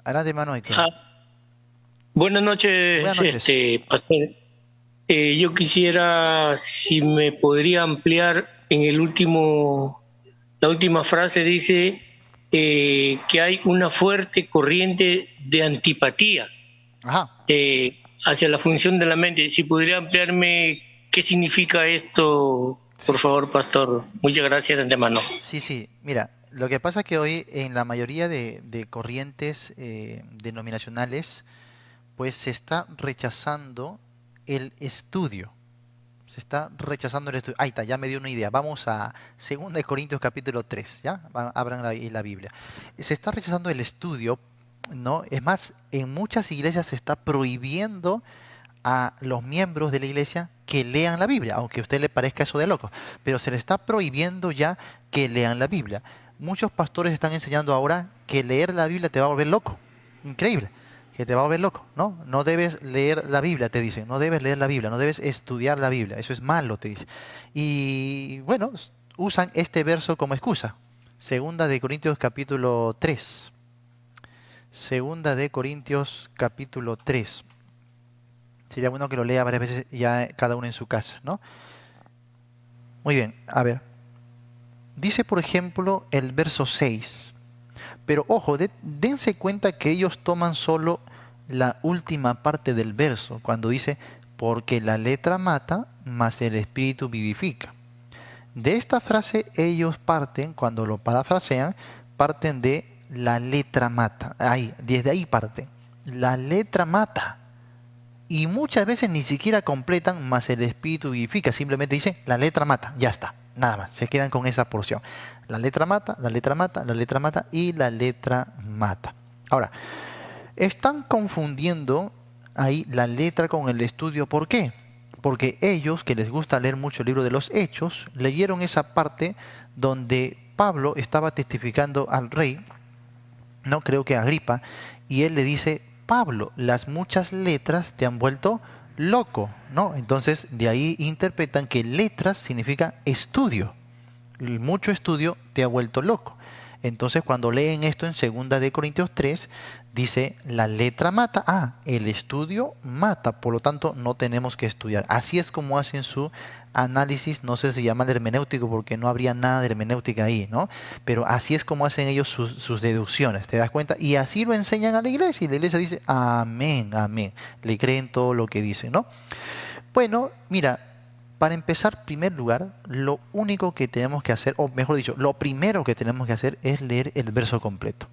Speaker 1: adelante, mano, Héctor.
Speaker 4: Buenas noches,
Speaker 1: Buenas noches.
Speaker 4: pastor. Yo quisiera, si me podría ampliar en la última frase dice que hay una fuerte corriente de antipatía
Speaker 1: Ajá.
Speaker 4: Hacia la función de la mente. Si podría ampliarme qué significa esto, por
Speaker 1: Sí,
Speaker 4: favor, pastor. Muchas gracias de antemano.
Speaker 1: sí. Mira, lo que pasa es que hoy en la mayoría de corrientes denominacionales, pues se está rechazando el estudio. Se está rechazando el estudio. Ahí está, ya me dio una idea. Vamos a 2 Corintios capítulo 3, ¿ya? Abran la Biblia. Se está rechazando el estudio, ¿no? Es más, en muchas iglesias se está prohibiendo a los miembros de la iglesia que lean la Biblia, aunque a usted le parezca eso de loco, pero se le está prohibiendo ya que lean la Biblia. Muchos pastores están enseñando ahora que leer la Biblia te va a volver loco. Increíble, que te va a volver loco, ¿no? No debes leer la Biblia, te dicen, no debes leer la Biblia, no debes estudiar la Biblia, eso es malo, te dicen. Y bueno, usan este verso como excusa. Segunda de Corintios capítulo 3. Segunda de Corintios capítulo 3. Sería bueno que lo lea varias veces ya cada uno en su casa, ¿no? Muy bien, a ver. Dice, por ejemplo, el verso 6. Pero ojo, dense cuenta que ellos toman solo la última parte del verso, cuando dice, porque la letra mata, mas el espíritu vivifica. De esta frase ellos parten, cuando lo parafrasean, parten de la letra mata. Ahí, desde ahí parten. La letra mata. Y muchas veces ni siquiera completan más el espíritu vivifica, simplemente dice la letra mata, ya está, nada más, se quedan con esa porción. La letra mata, la letra mata, la letra mata y la letra mata. Ahora, están confundiendo ahí la letra con el estudio, ¿por qué? Porque ellos, que les gusta leer mucho el libro de los Hechos, leyeron esa parte donde Pablo estaba testificando al rey, no creo que a Agripa, y él le dice, Pablo, las muchas letras te han vuelto loco, ¿no? Entonces, de ahí interpretan que letras significa estudio. El mucho estudio te ha vuelto loco. Entonces, cuando leen esto en 2 Corintios 3, dice, la letra mata. El estudio mata, por lo tanto, no tenemos que estudiar. Así es como hacen su análisis, no sé si se llama el hermenéutico, porque no habría nada de hermenéutica ahí, ¿no? Pero así es como hacen ellos sus deducciones, ¿te das cuenta? Y así lo enseñan a la iglesia, y la iglesia dice, amén, amén. Le creen todo lo que dicen, ¿no? Bueno, mira, para empezar, en primer lugar, lo único que tenemos que hacer, o mejor dicho, lo primero que tenemos que hacer es leer el verso completo.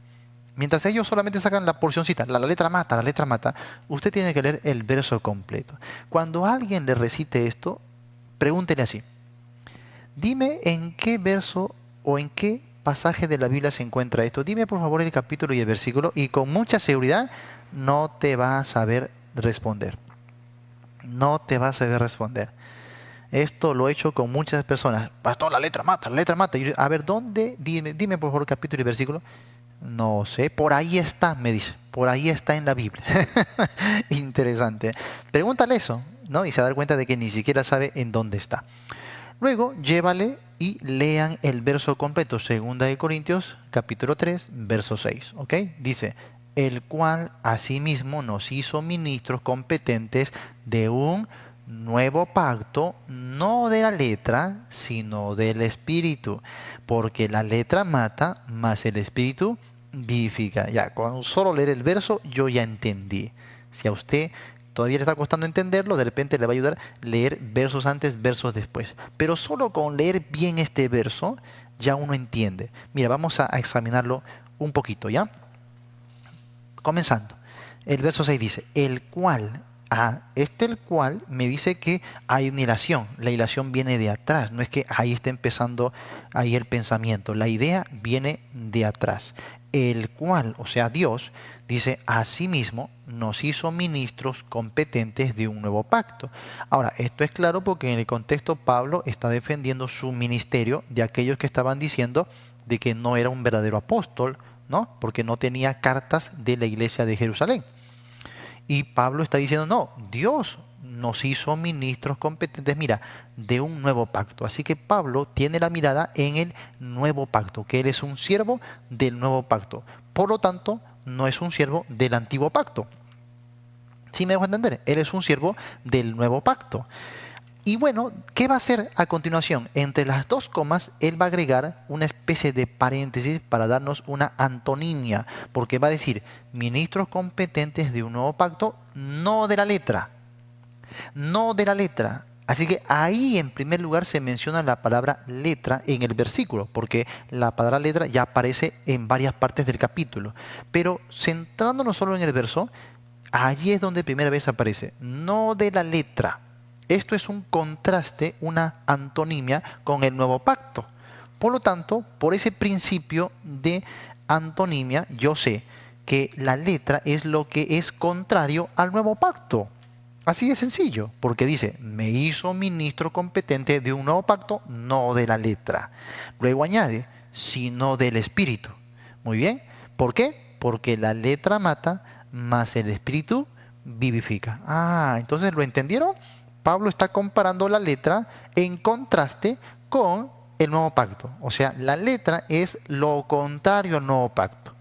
Speaker 1: Mientras ellos solamente sacan la porcioncita, la letra mata, usted tiene que leer el verso completo. Cuando alguien le recite esto, pregúntele así, dime en qué verso o en qué pasaje de la Biblia se encuentra esto. Dime por favor el capítulo y el versículo, y con mucha seguridad no te va a saber responder. No te va a saber responder. Esto lo he hecho con muchas personas. Pastor, la letra mata, la letra mata. Y yo, a ver, ¿dónde? Dime por favor capítulo y versículo. No sé, por ahí está, me dice. Por ahí está en la Biblia. Interesante. Pregúntale eso, ¿no? Y se da cuenta de que ni siquiera sabe en dónde está. Luego, llévale y lean el verso completo. 2 Corintios, capítulo 3, verso 6. ¿Ok? Dice, el cual asimismo nos hizo ministros competentes de un nuevo pacto, no de la letra, sino del espíritu, porque la letra mata, mas el espíritu vivifica. Ya, con solo leer el verso yo ya entendí. Si a usted todavía le está costando entenderlo, de repente le va a ayudar leer versos antes, versos después. Pero solo con leer bien este verso ya uno entiende. Mira, vamos a examinarlo un poquito, ¿ya? Comenzando. El verso 6 dice, el cual... el cual me dice que hay una hilación. La hilación viene de atrás. No es que ahí esté empezando ahí el pensamiento. La idea viene de atrás. El cual, o sea, Dios, dice, asimismo nos hizo ministros competentes de un nuevo pacto. Ahora, esto es claro porque en el contexto Pablo está defendiendo su ministerio de aquellos que estaban diciendo de que no era un verdadero apóstol, ¿no? Porque no tenía cartas de la iglesia de Jerusalén. Y Pablo está diciendo, no, Dios nos hizo ministros competentes, mira, de un nuevo pacto. Así que Pablo tiene la mirada en el nuevo pacto, que él es un siervo del nuevo pacto. Por lo tanto, no es un siervo del antiguo pacto. ¿Sí me dejo entender? Él es un siervo del nuevo pacto. Y bueno, ¿qué va a hacer a continuación? Entre las dos comas, él va a agregar una especie de paréntesis para darnos una antonimia, porque va a decir, ministros competentes de un nuevo pacto, no de la letra. No de la letra. Así que ahí en primer lugar se menciona la palabra letra en el versículo, porque la palabra letra ya aparece en varias partes del capítulo. Pero centrándonos solo en el verso, allí es donde primera vez aparece, no de la letra. Esto es un contraste, una antonimia con el nuevo pacto. Por lo tanto, por ese principio de antonimia, yo sé que la letra es lo que es contrario al nuevo pacto. Así de sencillo, porque dice, me hizo ministro competente de un nuevo pacto, no de la letra. Luego añade, sino del espíritu. Muy bien, ¿por qué? Porque la letra mata, mas el espíritu vivifica. Entonces, ¿lo entendieron? Pablo está comparando la letra en contraste con el nuevo pacto. O sea, la letra es lo contrario al nuevo pacto.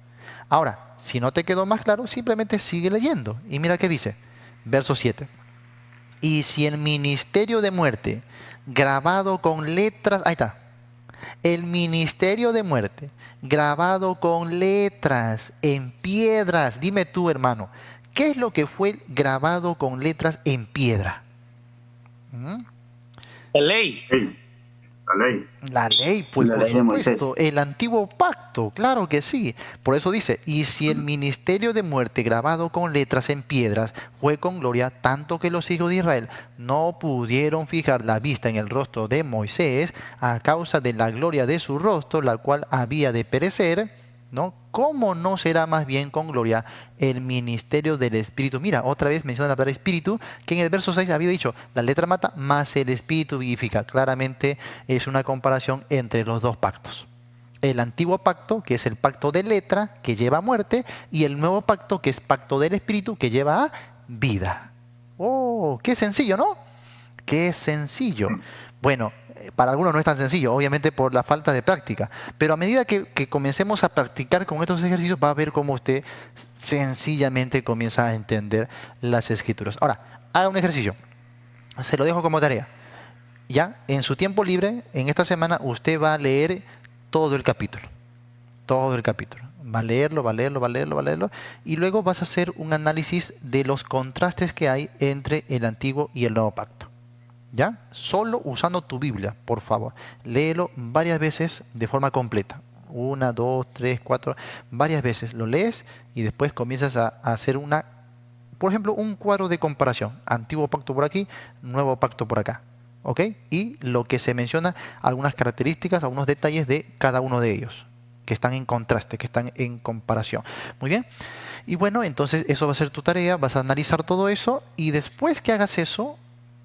Speaker 1: Ahora, si no te quedó más claro, simplemente sigue leyendo. Y mira qué dice, verso 7. Y si el ministerio de muerte, grabado con letras, ahí está, el ministerio de muerte, grabado con letras en piedras, dime tú hermano, ¿qué es lo que fue grabado con letras en piedra?
Speaker 4: La ley.
Speaker 5: La ley.
Speaker 1: La ley, pues
Speaker 5: La
Speaker 1: por
Speaker 5: ley de
Speaker 1: supuesto,
Speaker 5: Moisés.
Speaker 1: el antiguo pacto, claro que sí. Por eso dice, y si el ministerio de muerte grabado con letras en piedras fue con gloria, tanto que los hijos de Israel no pudieron fijar la vista en el rostro de Moisés a causa de la gloria de su rostro, la cual había de perecer, ¿no? ¿Cómo no será más bien con gloria el ministerio del Espíritu? Mira, otra vez menciona la palabra Espíritu, que en el verso 6 había dicho, la letra mata, mas el Espíritu vivifica. Claramente es una comparación entre los dos pactos. El antiguo pacto, que es el pacto de letra, que lleva a muerte, y el nuevo pacto, que es pacto del Espíritu, que lleva a vida. ¡Oh, qué sencillo!, ¿no? ¡Qué sencillo! Bueno, Para algunos no es tan sencillo, obviamente por la falta de práctica, pero a medida que comencemos a practicar con estos ejercicios va a ver cómo usted sencillamente comienza a entender las escrituras. Ahora, haga un ejercicio, se lo dejo como tarea. Ya, en su tiempo libre, en esta semana, usted va a leer todo el capítulo. Todo el capítulo. Va a leerlo, va a leerlo, va a leerlo, va a leerlo. Y luego vas a hacer un análisis de los contrastes que hay entre el Antiguo y el Nuevo Pacto. ¿Ya? Solo usando tu Biblia, por favor. Léelo varias veces de forma completa. 1, 2, 3, 4, varias veces. Lo lees y después comienzas a hacer por ejemplo, un cuadro de comparación. Antiguo pacto por aquí, nuevo pacto por acá. ¿Ok? Y lo que se menciona, algunas características, algunos detalles de cada uno de ellos, que están en contraste, que están en comparación. Muy bien. Y bueno, entonces eso va a ser tu tarea, vas a analizar todo eso y después que hagas eso,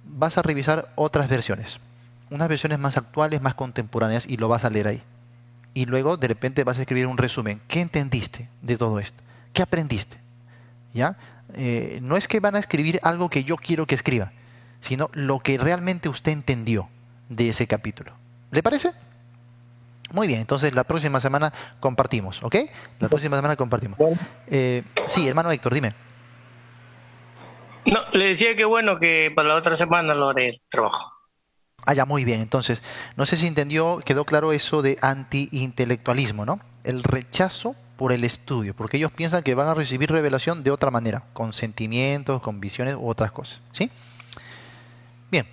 Speaker 1: vas a revisar otras versiones. Unas versiones más actuales, más contemporáneas y lo vas a leer ahí. Y luego de repente vas a escribir un resumen. ¿Qué entendiste de todo esto? ¿Qué aprendiste? ¿Ya? No es que van a escribir algo que yo quiero que escriba, sino lo que realmente usted entendió de ese capítulo. ¿Le parece? Muy bien, entonces la próxima semana compartimos, ¿ok? La próxima semana compartimos. Sí, hermano Héctor, dime.
Speaker 4: No, le decía que bueno, que para la otra semana lo haré el trabajo.
Speaker 1: Ah, ya, muy bien. Entonces, no sé si entendió, quedó claro eso de anti-intelectualismo, ¿no? El rechazo por el estudio, porque ellos piensan que van a recibir revelación de otra manera, con sentimientos, con visiones u otras cosas, ¿sí? Bien.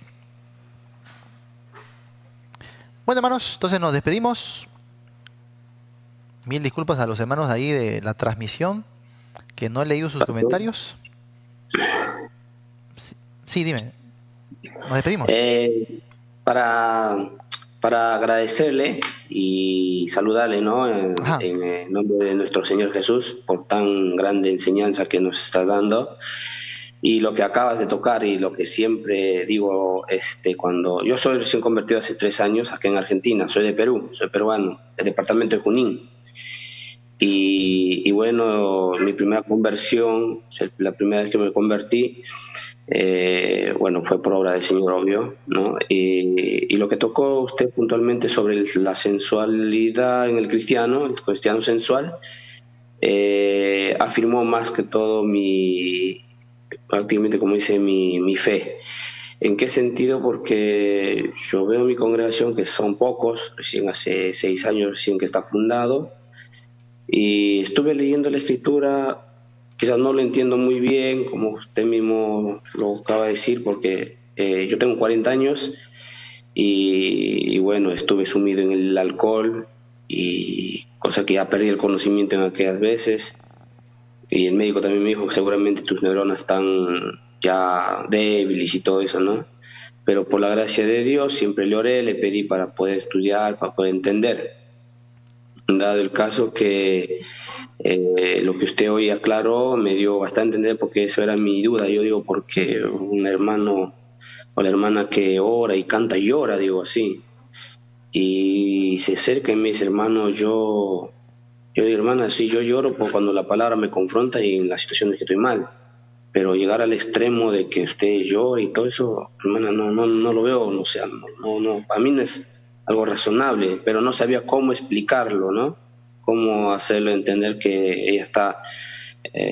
Speaker 1: Bueno, hermanos, entonces nos despedimos. Mil disculpas a los hermanos ahí de la transmisión, que no he leído sus comentarios. Sí, dime. Nos despedimos.
Speaker 5: Para agradecerle y saludarle, ¿no? En nombre de nuestro Señor Jesús por tan grande enseñanza que nos está dando. Y lo que acabas de tocar y lo que siempre digo, cuando yo soy recién convertido hace 3 años aquí en Argentina, soy de Perú, soy peruano, del departamento de Junín. Y bueno, mi primera conversión, la primera vez que me convertí, bueno, fue por obra del Señor, obvio, ¿no? Y lo que tocó usted puntualmente sobre la sensualidad en el cristiano sensual, afirmó más que todo prácticamente como dice mi fe. ¿En qué sentido? Porque yo veo en mi congregación que son pocos, recién hace 6 años recién que está fundado, y estuve leyendo la escritura. Quizás no lo entiendo muy bien, como usted mismo lo acaba de decir, porque yo tengo 40 años y bueno, estuve sumido en el alcohol, y cosa que ya perdí el conocimiento en aquellas veces. Y el médico también me dijo que seguramente tus neuronas están ya débiles y todo eso, ¿no? Pero por la gracia de Dios siempre le oré, le pedí para poder estudiar, para poder entender. Dado el caso que lo que usted hoy aclaró me dio bastante a entender, porque eso era mi duda. Yo digo, porque un hermano o la hermana que ora y canta llora, digo así, y se acerca y me dice, hermano, yo digo, hermana, sí, yo lloro cuando la palabra me confronta y en las situaciones que estoy mal, pero llegar al extremo de que usted llore y todo eso, hermana, no lo veo, no sé, no, para mí no es algo razonable, pero no sabía cómo explicarlo, ¿no? Cómo hacerlo entender que ella está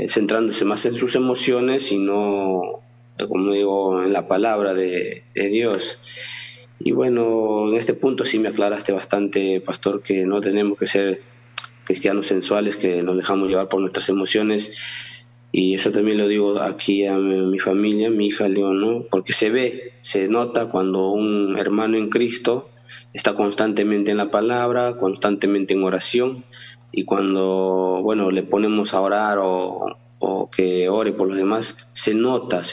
Speaker 5: centrándose más en sus emociones y no, como digo, en la palabra de Dios. Y bueno, en este punto sí me aclaraste bastante, pastor, que no tenemos que ser cristianos sensuales, que nos dejamos llevar por nuestras emociones. Y eso también lo digo aquí a mi familia, a mi hija, le digo, ¿no? Porque se nota cuando un hermano en Cristo está constantemente en la palabra, constantemente en oración, y cuando, bueno, le ponemos a orar o que ore por los demás, se nota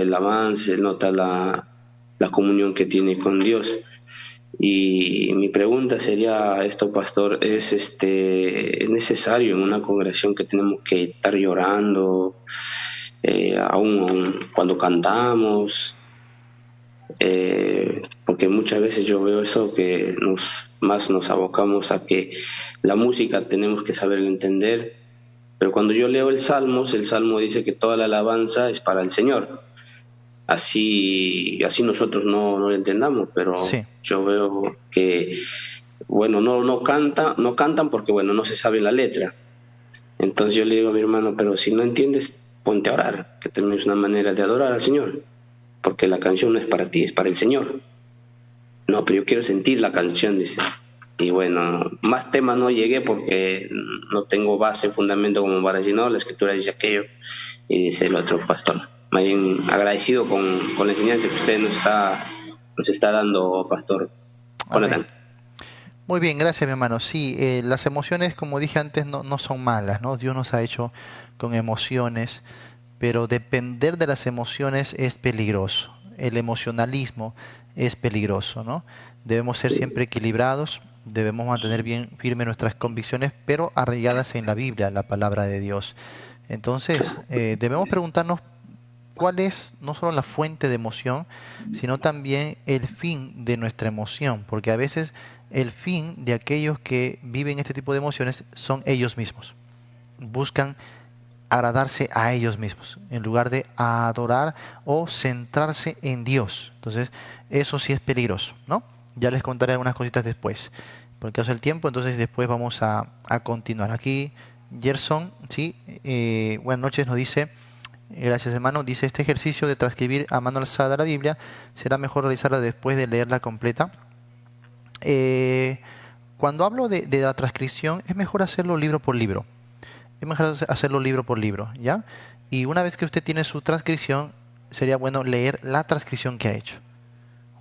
Speaker 5: el avance, se nota la comunión que tiene con Dios. Y mi pregunta sería esto, pastor, ¿es necesario en una congregación que tenemos que estar llorando aún cuando cantamos? Porque muchas veces yo veo eso, que más nos abocamos a que la música tenemos que saber entender, pero cuando yo leo el Salmo dice que toda la alabanza es para el Señor. así nosotros no lo entendamos, pero
Speaker 1: Sí,
Speaker 5: yo veo que, bueno, no cantan porque, bueno, no se sabe la letra. Entonces yo le digo a mi hermano, pero si no entiendes, ponte a orar, que también es una manera de adorar al Señor, porque la canción no es para ti, es para el Señor. No, pero yo quiero sentir la canción, dice. Y bueno, más temas no llegué porque no tengo base, fundamento como para decir, no, la escritura dice aquello, y dice el otro pastor. Más bien agradecido con la enseñanza que usted nos está dando, pastor
Speaker 1: amén.
Speaker 5: Jonathan.
Speaker 1: Muy bien, gracias mi hermano. Sí, las emociones, como dije antes, no son malas, ¿no? Dios nos ha hecho con emociones, pero depender de las emociones es peligroso. El emocionalismo es peligroso, ¿no? Debemos ser siempre equilibrados, debemos mantener bien firmes nuestras convicciones, pero arraigadas en la Biblia, la palabra de Dios. Entonces, debemos preguntarnos cuál es no solo la fuente de emoción, sino también el fin de nuestra emoción, porque a veces el fin de aquellos que viven este tipo de emociones son ellos mismos. Buscan agradarse a ellos mismos, en lugar de adorar o centrarse en Dios. Entonces, eso sí es peligroso, ¿no? Ya les contaré algunas cositas después. Por el caso del tiempo, entonces después vamos a continuar. Aquí, Gerson, ¿sí? Buenas noches, nos dice, gracias hermano, dice, este ejercicio de transcribir a mano alzada la Biblia será mejor realizarla después de leerla completa. Eh, Cuando hablo de la transcripción, es mejor hacerlo libro por libro. Es mejor hacerlo libro por libro, ¿ya? Y una vez que usted tiene su transcripción, sería bueno leer la transcripción que ha hecho.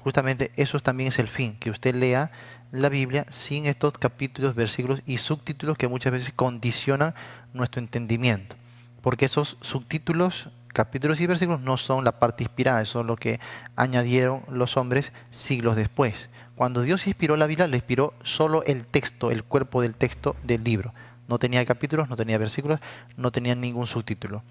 Speaker 1: Justamente eso también es el fin, que usted lea la Biblia sin estos capítulos, versículos y subtítulos que muchas veces condicionan nuestro entendimiento. Porque esos subtítulos, capítulos y versículos no son la parte inspirada, eso es lo que añadieron los hombres siglos después. Cuando Dios inspiró la Biblia, le inspiró solo el texto, el cuerpo del texto del libro. No tenía capítulos, no tenía versículos, no tenía ningún subtítulo.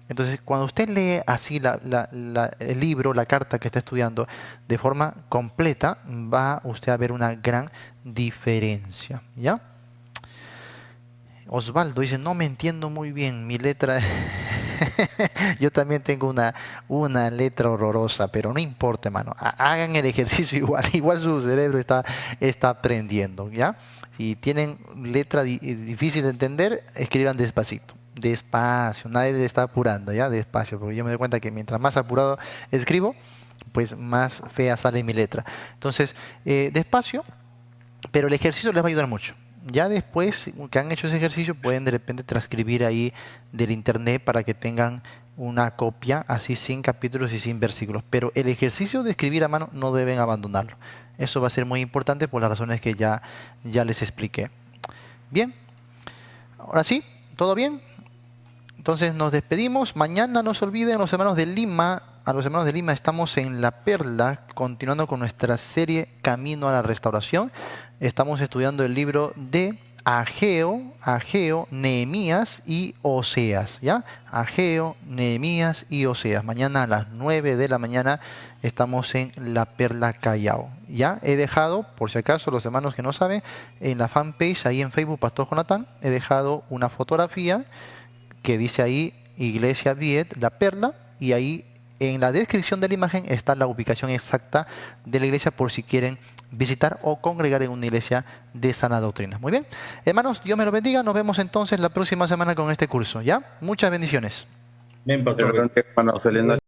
Speaker 1: Entonces, cuando usted lee así el libro, la carta que está estudiando de forma completa, va usted a ver una gran diferencia, ¿ya? Osvaldo dice, no me entiendo muy bien mi letra. Yo también tengo una letra horrorosa, pero no importa, hermano. Hagan el ejercicio igual, igual su cerebro está aprendiendo, ¿ya? Si tienen letra difícil de entender, escriban despacito. Despacio, nadie le está apurando, ¿ya? Despacio, porque yo me doy cuenta que mientras más apurado escribo, pues más fea sale mi letra. Entonces, despacio, pero el ejercicio les va a ayudar mucho. Ya después que han hecho ese ejercicio, pueden de repente transcribir ahí del internet para que tengan una copia así sin capítulos y sin versículos. Pero el ejercicio de escribir a mano no deben abandonarlo. Eso va a ser muy importante por las razones que ya les expliqué. Bien, ahora sí, ¿todo bien? Entonces nos despedimos. Mañana no se olviden los hermanos de Lima. A los hermanos de Lima estamos en La Perla, continuando con nuestra serie Camino a la Restauración. Estamos estudiando el libro de Ageo, Nehemías y Oseas, ¿ya? Ageo, Nehemías y Oseas. Mañana a las 9 de la mañana estamos en La Perla Callao, ¿ya? He dejado, por si acaso, los hermanos que no saben, en la fanpage, ahí en Facebook, Pastor Jonathan, he dejado una fotografía que dice ahí Iglesia Viet, La Perla, y ahí en la descripción de la imagen está la ubicación exacta de la iglesia por si quieren visitar o congregar en una iglesia de sana doctrina. Muy bien, hermanos, Dios me los bendiga. Nos vemos entonces la próxima semana con este curso, ¿ya? Muchas bendiciones.
Speaker 6: Bien, pastor.
Speaker 2: Hermano, feliz noche.